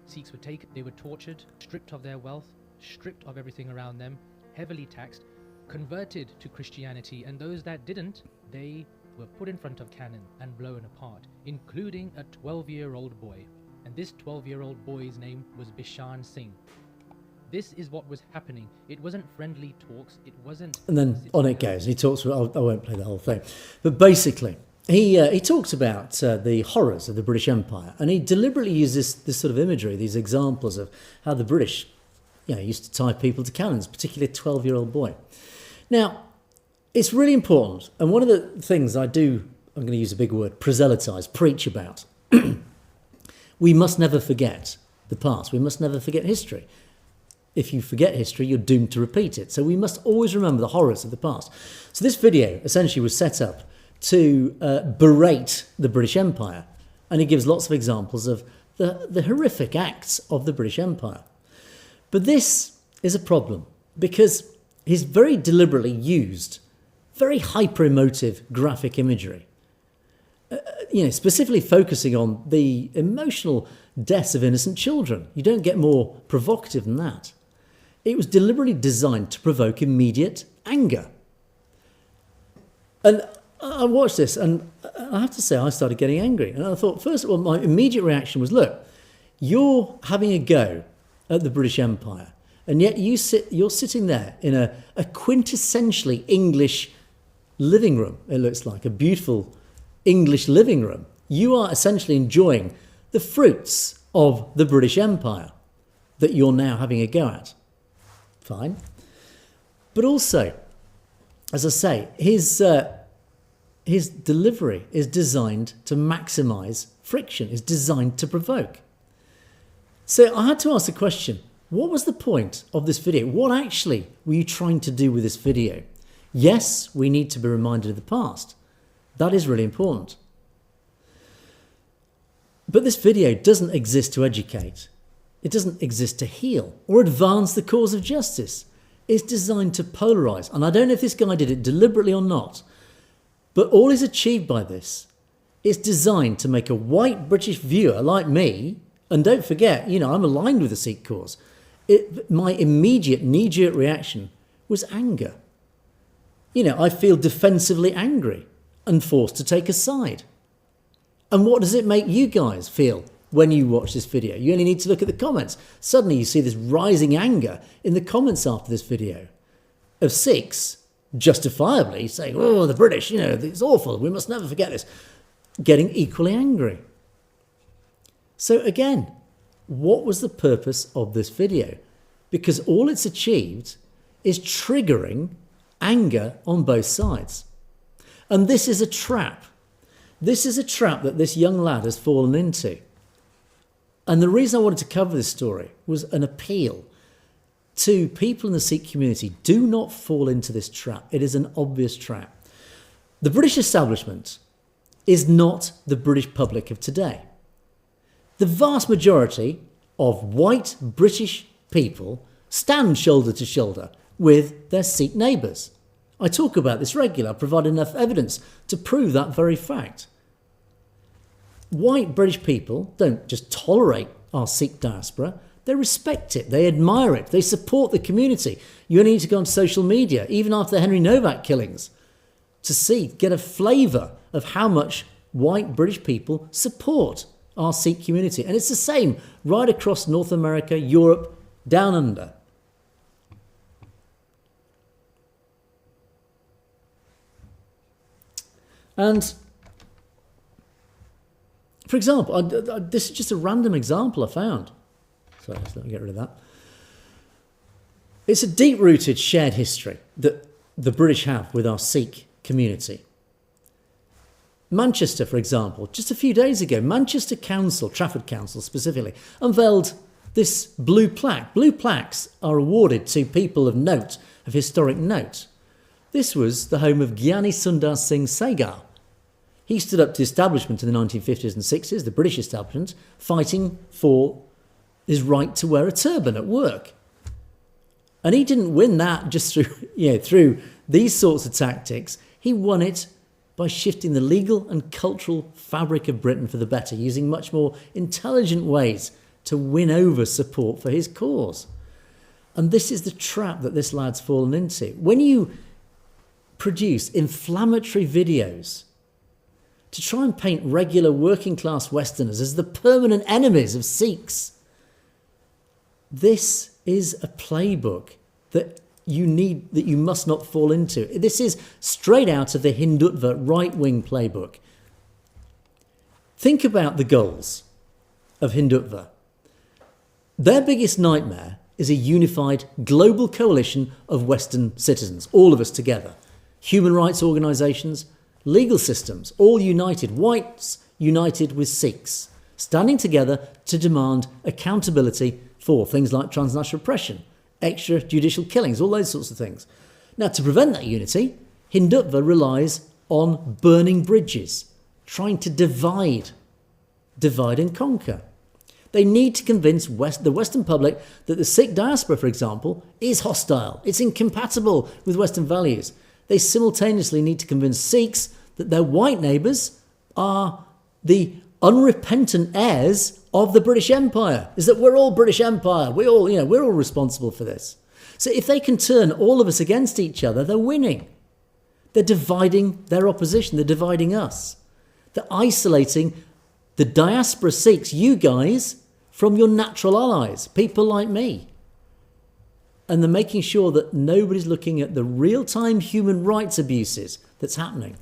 Sikhs were taken, they were tortured, stripped of their wealth, stripped of everything around them, heavily taxed, converted to Christianity, and those that didn't, they were put in front of cannon and blown apart, including a 12-year-old boy. And this 12-year-old boy's name was Bishan Singh. This is what was happening. It wasn't friendly talks, it wasn't... And then on it goes. He talks about, I won't play the whole thing, but basically, he talks about the horrors of the British Empire, and he deliberately uses this sort of imagery, these examples of how the British, used to tie people to cannons, particularly a 12-year-old boy. Now, it's really important, and one of the things I'm going to use a big word, proselytise, preach about. We must never forget the past. We must never forget history. If you forget history, you're doomed to repeat it. So we must always remember the horrors of the past. So this video essentially was set up to berate the British Empire And he gives lots of examples of the horrific acts of the British Empire. But this is a problem because he's very deliberately used very hyper-emotive graphic imagery, specifically focusing on the emotional deaths of innocent children. You don't get more provocative than that. It was deliberately designed to provoke immediate anger. And I watched this and I have to say I started getting angry. And I thought, first of all, my immediate reaction was, look, you're having a go at the British Empire, and yet you're sitting there in a quintessentially English living room. It looks like a beautiful English living room. You are essentially enjoying the fruits of the British Empire that you're now having a go at. Fine. But also, as I say, his delivery is designed to maximise friction, is designed to provoke. So I had to ask the question, what was the point of this video? What actually were you trying to do with this video? Yes, we need to be reminded of the past. That is really important. But this video doesn't exist to educate. It doesn't exist to heal or advance the cause of justice. It's designed to polarise. And I don't know if this guy did it deliberately or not, but all is achieved by this. It's designed to make a white British viewer like me, and don't forget, I'm aligned with the Sikh cause. My immediate knee-jerk reaction was anger. I feel defensively angry and forced to take a side. And what does it make you guys feel when you watch this video? You only need to look at the comments. Suddenly you see this rising anger in the comments after this video of Sikhs justifiably saying, oh, the British, it's awful, we must never forget this, getting equally angry. So again, what was the purpose of this video? Because all it's achieved is triggering anger on both sides. And this is a trap. This is a trap that this young lad has fallen into. And the reason I wanted to cover this story was an appeal to people in the Sikh community. Do not fall into this trap. It is an obvious trap. The British establishment is not the British public of today. The vast majority of white British people stand shoulder to shoulder with their Sikh neighbours. I talk about this regularly. I provide enough evidence to prove that very fact. White British people don't just tolerate our Sikh diaspora, they respect it, they admire it, they support the community. You only need to go on social media, even after the Henry Novak killings, to get a flavour of how much white British people support our Sikh community. And it's the same right across North America, Europe, down under. And for example, this is just a random example I found. So let me get rid of that. It's a deep-rooted shared history that the British have with our Sikh community. Manchester, for example, just a few days ago, Manchester Council, Trafford Council specifically, unveiled this blue plaque. Blue plaques are awarded to people of note, of historic note. This was the home of Gyani Sundar Singh Sehgal. He stood up to the establishment in the 1950s and 60s, the British establishment, fighting for his right to wear a turban at work. And he didn't win that just through these sorts of tactics. He won it by shifting the legal and cultural fabric of Britain for the better, using much more intelligent ways to win over support for his cause. And this is the trap that this lad's fallen into. When you produce inflammatory videos to try and paint regular working class Westerners as the permanent enemies of Sikhs, this is a playbook that you must not fall into. This is straight out of the Hindutva right-wing playbook. Think about the goals of Hindutva. Their biggest nightmare is a unified global coalition of Western citizens, all of us together. Human rights organisations, legal systems, all united, whites united with Sikhs, standing together to demand accountability for things like transnational oppression, extrajudicial killings, all those sorts of things. Now, to prevent that unity, Hindutva relies on burning bridges, trying to divide divide and conquer. They need to convince the Western public that the Sikh diaspora, for example, is hostile. It's incompatible with Western values. They simultaneously need to convince Sikhs that their white neighbours are the unrepentant heirs of the British Empire. Is that we're all British Empire. We're all responsible for this. So if they can turn all of us against each other, they're winning. They're dividing their opposition. They're dividing us. They're isolating the diaspora Sikhs, you guys, from your natural allies, people like me. And they're making sure that nobody's looking at the real-time human rights abuses that's happening.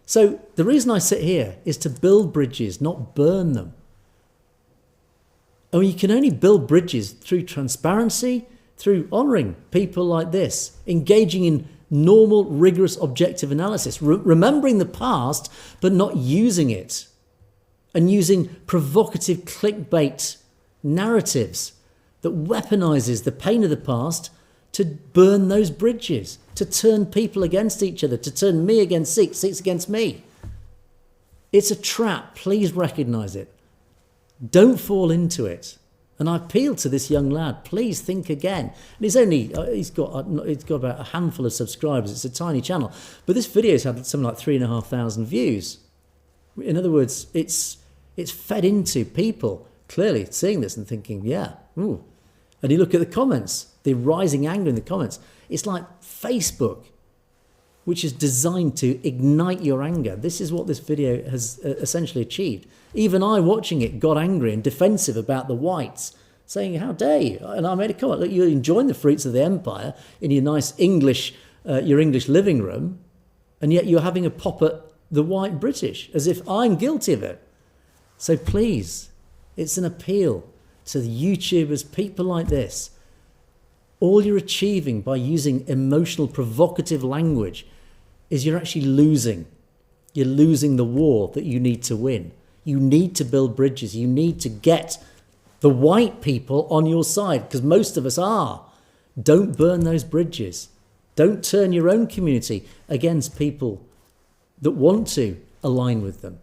So the reason I sit here is to build bridges, not burn them. I mean, you can only build bridges through transparency, through honouring people like this, engaging in normal, rigorous, objective analysis, remembering the past, but not using it, and using provocative clickbait narratives that weaponizes the pain of the past to burn those bridges, to turn people against each other, to turn me against Sikhs, Sikhs against me. It's a trap. Please recognise it. Don't fall into it. And I appeal to this young lad, please think again. And he's got about a handful of subscribers. It's a tiny channel. But this video's had something like 3,500 views. In other words, it's fed into people clearly seeing this and thinking, yeah, ooh. And you look at the comments, the rising anger in the comments. It's like Facebook, which is designed to ignite your anger. This is what this video has essentially achieved. Even I, watching it, got angry and defensive about the whites, saying, how dare you? And I made a comment, look, you're enjoying the fruits of the empire in your nice English living room, and yet you're having a pop at the white British, as if I'm guilty of it. So please, it's an appeal to the YouTubers, people like this. All you're achieving by using emotional, provocative language is you're actually losing. You're losing the war that you need to win. You need to build bridges. You need to get the white people on your side, because most of us are. Don't burn those bridges. Don't turn your own community against people that want to align with them,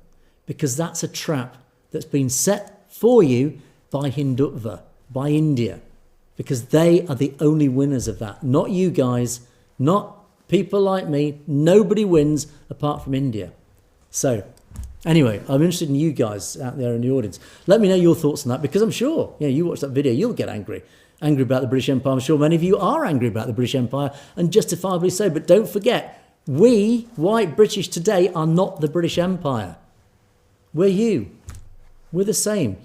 because that's a trap that's been set for you by Hindutva, by India, because they are the only winners of that. Not you guys, not people like me. Nobody wins apart from India. So anyway, I'm interested in you guys out there in the audience. Let me know your thoughts on that, because I'm sure, you watch that video, you'll get angry about the British Empire. I'm sure many of you are angry about the British Empire, and justifiably so. But don't forget, we, white British today, are not the British Empire. We're you. We're the same.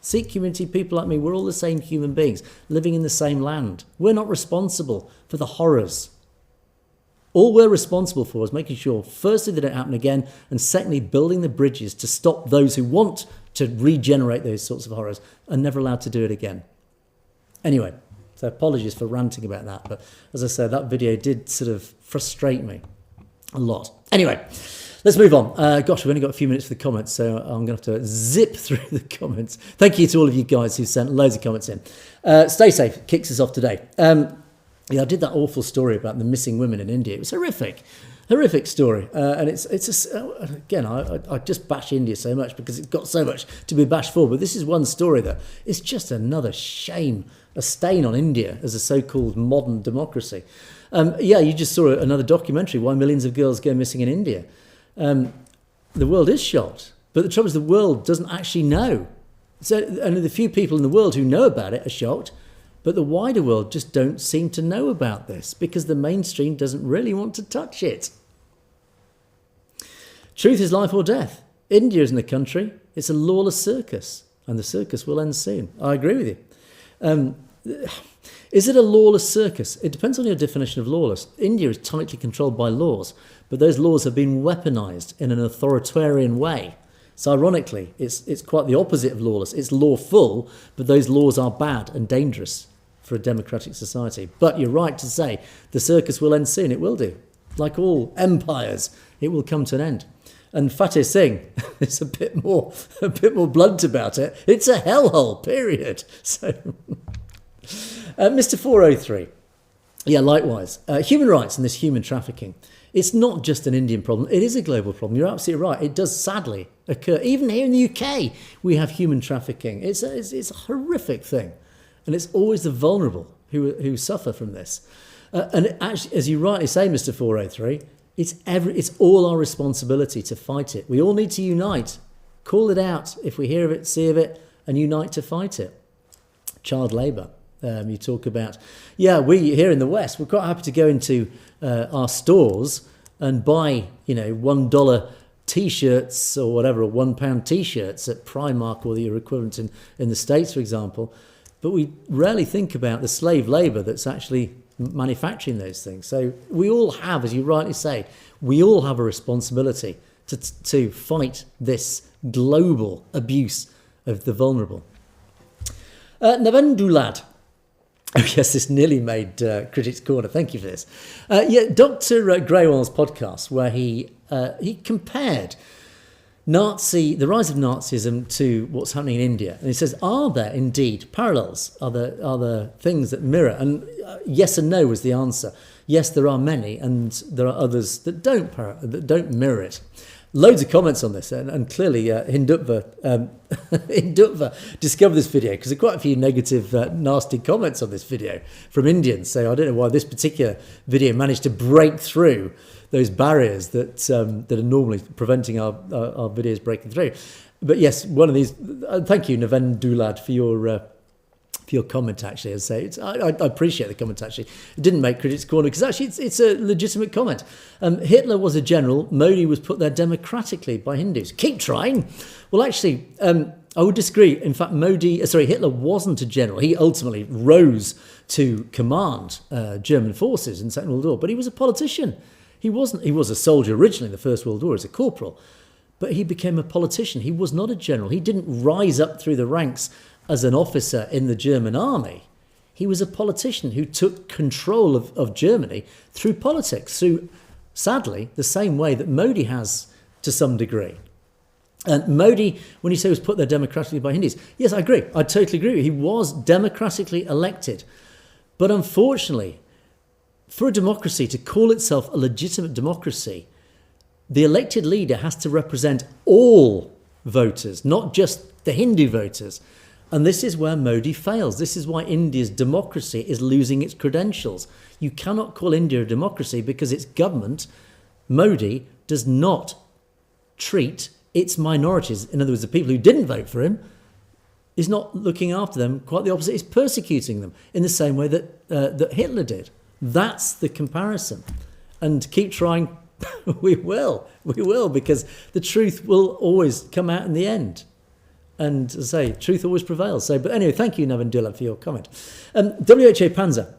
Sikh community, people like me, we're all the same human beings living in the same land. We're not responsible for the horrors. All we're responsible for is making sure, firstly, they don't happen again, and secondly, building the bridges to stop those who want to regenerate those sorts of horrors are never allowed to do it again. Anyway, so apologies for ranting about that, but as I said, that video did sort of frustrate me a lot. Anyway, let's move on. Gosh, we've only got a few minutes for the comments, so I'm going to have to zip through the comments. Thank you to all of you guys who sent loads of comments in. Stay Safe kicks us off today. I did that awful story about the missing women in India. It was horrific story. And again, I just bash India so much because it's got so much to be bashed for. But this is one story that is just another shame, a stain on India as a so-called modern democracy. You just saw another documentary, why millions of girls go missing in India. The world is shocked, but the trouble is the world doesn't actually know. So only the few people in the world who know about it are shocked, but the wider world just don't seem to know about this because the mainstream doesn't really want to touch it. Truth is life or death. India isn't a country, it's a lawless circus, and the circus will end soon. I agree with you. Is it a lawless circus? It depends on your definition of lawless. India is tightly controlled by laws, but those laws have been weaponized in an authoritarian way. So ironically, it's quite the opposite of lawless. It's lawful, but those laws are bad and dangerous for a democratic society. But you're right to say the circus will end soon. It will do. Like all empires, it will come to an end. And Fateh Singh is a bit more blunt about it. It's a hellhole, period. So, Mr. 403. Yeah, likewise. Human rights and this human trafficking. It's not just an Indian problem. It is a global problem. You're absolutely right. It does sadly occur. Even here in the UK, we have human trafficking. It's a horrific thing. And it's always the vulnerable who suffer from this. And it actually, as you rightly say, Mr. 403, it's all our responsibility to fight it. We all need to unite. Call it out if we hear of it, see of it, and unite to fight it. Child labour. You talk about, we here in the West, we're quite happy to go into our stores and buy, $1 T-shirts or whatever, or £1 T-shirts at Primark or your equivalent in the States, for example. But we rarely think about the slave labour that's actually manufacturing those things. So we all have, as you rightly say, we all have a responsibility to fight this global abuse of the vulnerable. Navendulad. Oh yes, this nearly made Critics Corner. Thank you for this. Dr. Greywell's podcast, where he compared the rise of Nazism to what's happening in India, and he says, are there indeed parallels? Are there things that mirror? And yes and no was the answer. Yes, there are many, and there are others that don't mirror it. Loads of comments on this, and clearly Hindutva discovered this video because there are quite a few negative, nasty comments on this video from Indians. So I don't know why this particular video managed to break through those barriers that are normally preventing our videos breaking through. But yes, one of these. Thank you, Navendulad, for your comment. Actually, as I say, I appreciate the comment. Actually, it didn't make Critics Corner because actually it's a legitimate comment. Hitler was a general. Modi was put there democratically by Hindus. Keep trying. Well, actually, I would disagree. In fact, Hitler wasn't a general. He ultimately rose to command German forces in the Second World War, but he was a politician. He was a soldier originally in the First World War as a corporal, but he became a politician. He was not a general. He didn't rise up through the ranks as an officer in the German army. He was a politician who took control of Germany through politics, through, sadly, the same way that Modi has to some degree. And Modi, when you say was put there democratically by Hindus, yes, I agree. I totally agree. He was democratically elected. But unfortunately, for a democracy to call itself a legitimate democracy, the elected leader has to represent all voters, not just the Hindu voters. And this is where Modi fails. This is why India's democracy is losing its credentials. You cannot call India a democracy because its government, Modi, does not treat its minorities, in other words, the people who didn't vote for him, is not looking after them. Quite the opposite, is persecuting them in the same way that Hitler did. That's the comparison. And keep trying, we will, because the truth will always come out in the end. And as I say, truth always prevails. But anyway, thank you, Navendulad, for your comment. W.H.A. Panza,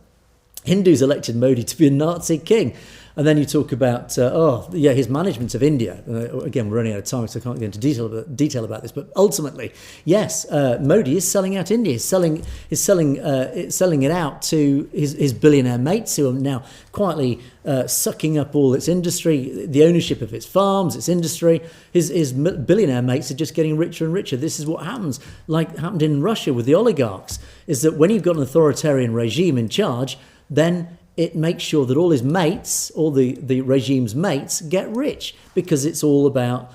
Hindus elected Modi to be a Nazi king. And then you talk about, his management of India. Again, we're running out of time, so I can't go into detail about this. But ultimately, yes, Modi is selling out India. He's selling it out to his billionaire mates who are now quietly sucking up all its industry, the ownership of its farms, its industry. His billionaire mates are just getting richer and richer. This is what happens, like happened in Russia with the oligarchs, is that when you've got an authoritarian regime in charge, then it makes sure that all his mates, all the regime's mates, get rich because it's all about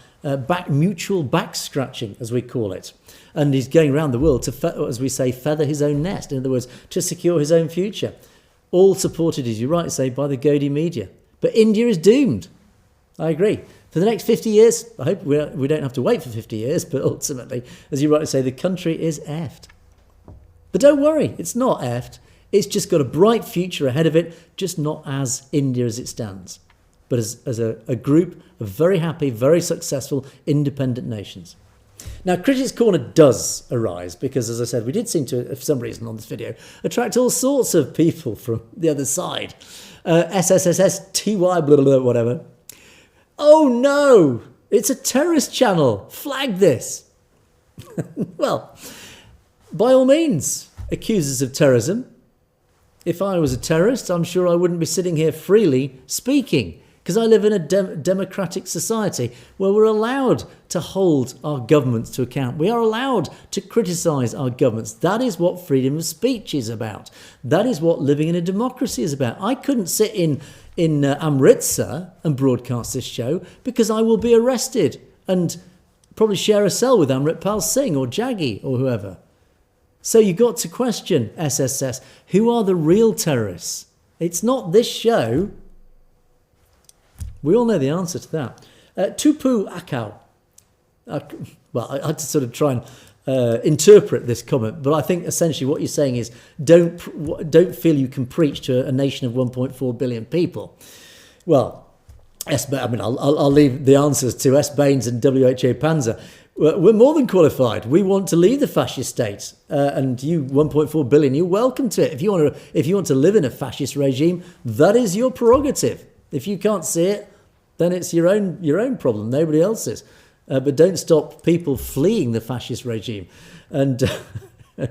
mutual back scratching, as we call it. And he's going around the world to, as we say, feather his own nest. In other words, to secure his own future. All supported, as you rightly say, by the Godi media. But India is doomed. I agree. For the next 50 years, I hope we don't have to wait for 50 years, but ultimately, as you rightly say, the country is effed. But don't worry, it's not effed. It's just got a bright future ahead of it, just not as India as it stands, but as a group of very happy, very successful, independent nations. Now, Critics Corner does arise because, as I said, we did seem to, for some reason on this video, attract all sorts of people from the other side. SSSS, TY, blah, blah, blah, whatever. Oh no, it's a terrorist channel. Flag this. Well, by all means, accuse us of terrorism. If I was a terrorist, I'm sure I wouldn't be sitting here freely speaking because I live in a democratic society where we're allowed to hold our governments to account. We are allowed to criticise our governments. That is what freedom of speech is about. That is what living in a democracy is about. I couldn't sit in Amritsar and broadcast this show because I will be arrested and probably share a cell with Amritpal Singh or Jaggi or whoever. So you got to question, SSS, who are the real terrorists? It's not this show. We all know the answer to that. Tupu Akau. Well, I had to sort of try and interpret this comment, but I think essentially what you're saying is don't feel you can preach to a nation of 1.4 billion people. Well, I'll leave the answers to S. Baines and WHO Panzer. We're more than qualified. We want to leave the fascist state, and you 1.4 billion, you're welcome to it. If you want to live in a fascist regime, that is your prerogative. If you can't see it, then it's your own problem, nobody else's. But don't stop people fleeing the fascist regime. And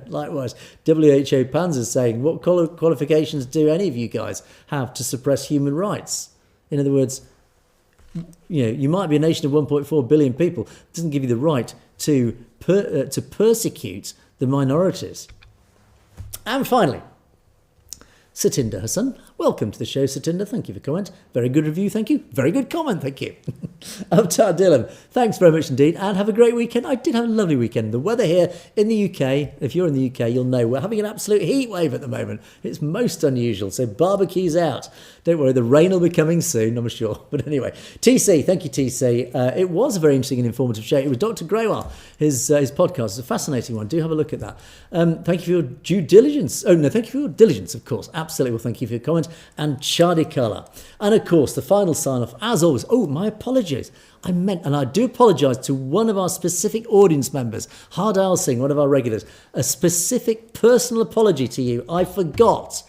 likewise, WHO Panzer saying, what qualifications do any of you guys have to suppress human rights? In other words, you might be a nation of 1.4 billion people. It doesn't give you the right to persecute the minorities. And finally, Satinder Hassan. Welcome to the show, Satinder. Thank you for comment. Very good review, thank you. Very good comment, thank you. Avtar Dylan, thanks very much indeed, and have a great weekend. I did have a lovely weekend. The weather here in the UK, if you're in the UK, you'll know we're having an absolute heat wave at the moment. It's most unusual, so barbecues out. Don't worry, the rain will be coming soon, I'm sure. But anyway, TC, thank you, TC. It was a very interesting and informative show. It was Dr. Grewal, his podcast. It's a fascinating one. Do have a look at that. Thank you for your due diligence. Oh, no, thank you for your diligence, of course. Absolutely. Well, thank you for your comment. And Chadi Kala. And of course, the final sign-off, as always. Oh, my apologies. I do apologise to one of our specific audience members, Hardal Singh, one of our regulars. A specific personal apology to you. I forgot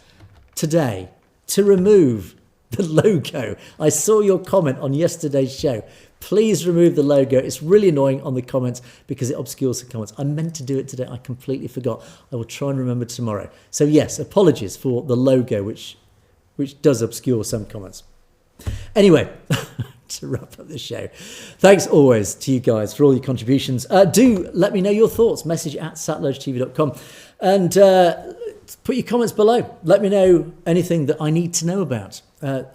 today to remove the logo. I saw your comment on yesterday's show. Please remove the logo. It's really annoying on the comments because it obscures the comments. I meant to do it today. I completely forgot. I will try and remember tomorrow. So yes, apologies for the logo, which does obscure some comments. Anyway, to wrap up the show, thanks always to you guys for all your contributions. Do let me know your thoughts. Message at satellodgetv.com and put your comments below. Let me know anything that I need to know about.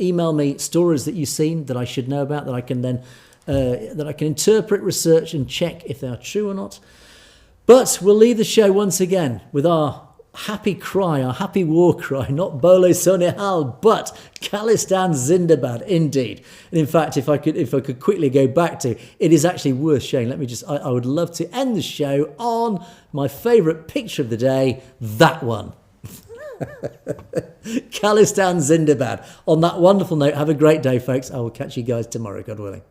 Email me stories that you've seen that I should know about, that I can then interpret, research and check if they are true or not. But we'll leave the show once again with our happy cry, our happy war cry, not Bolo Sonehal, but Khalistan Zindabad, indeed. And in fact, if I could quickly go back to, it is actually worth showing. I would love to end the show on my favourite picture of the day, that one. Khalistan Zindabad. On that wonderful note, have a great day, folks. I will catch you guys tomorrow, God willing.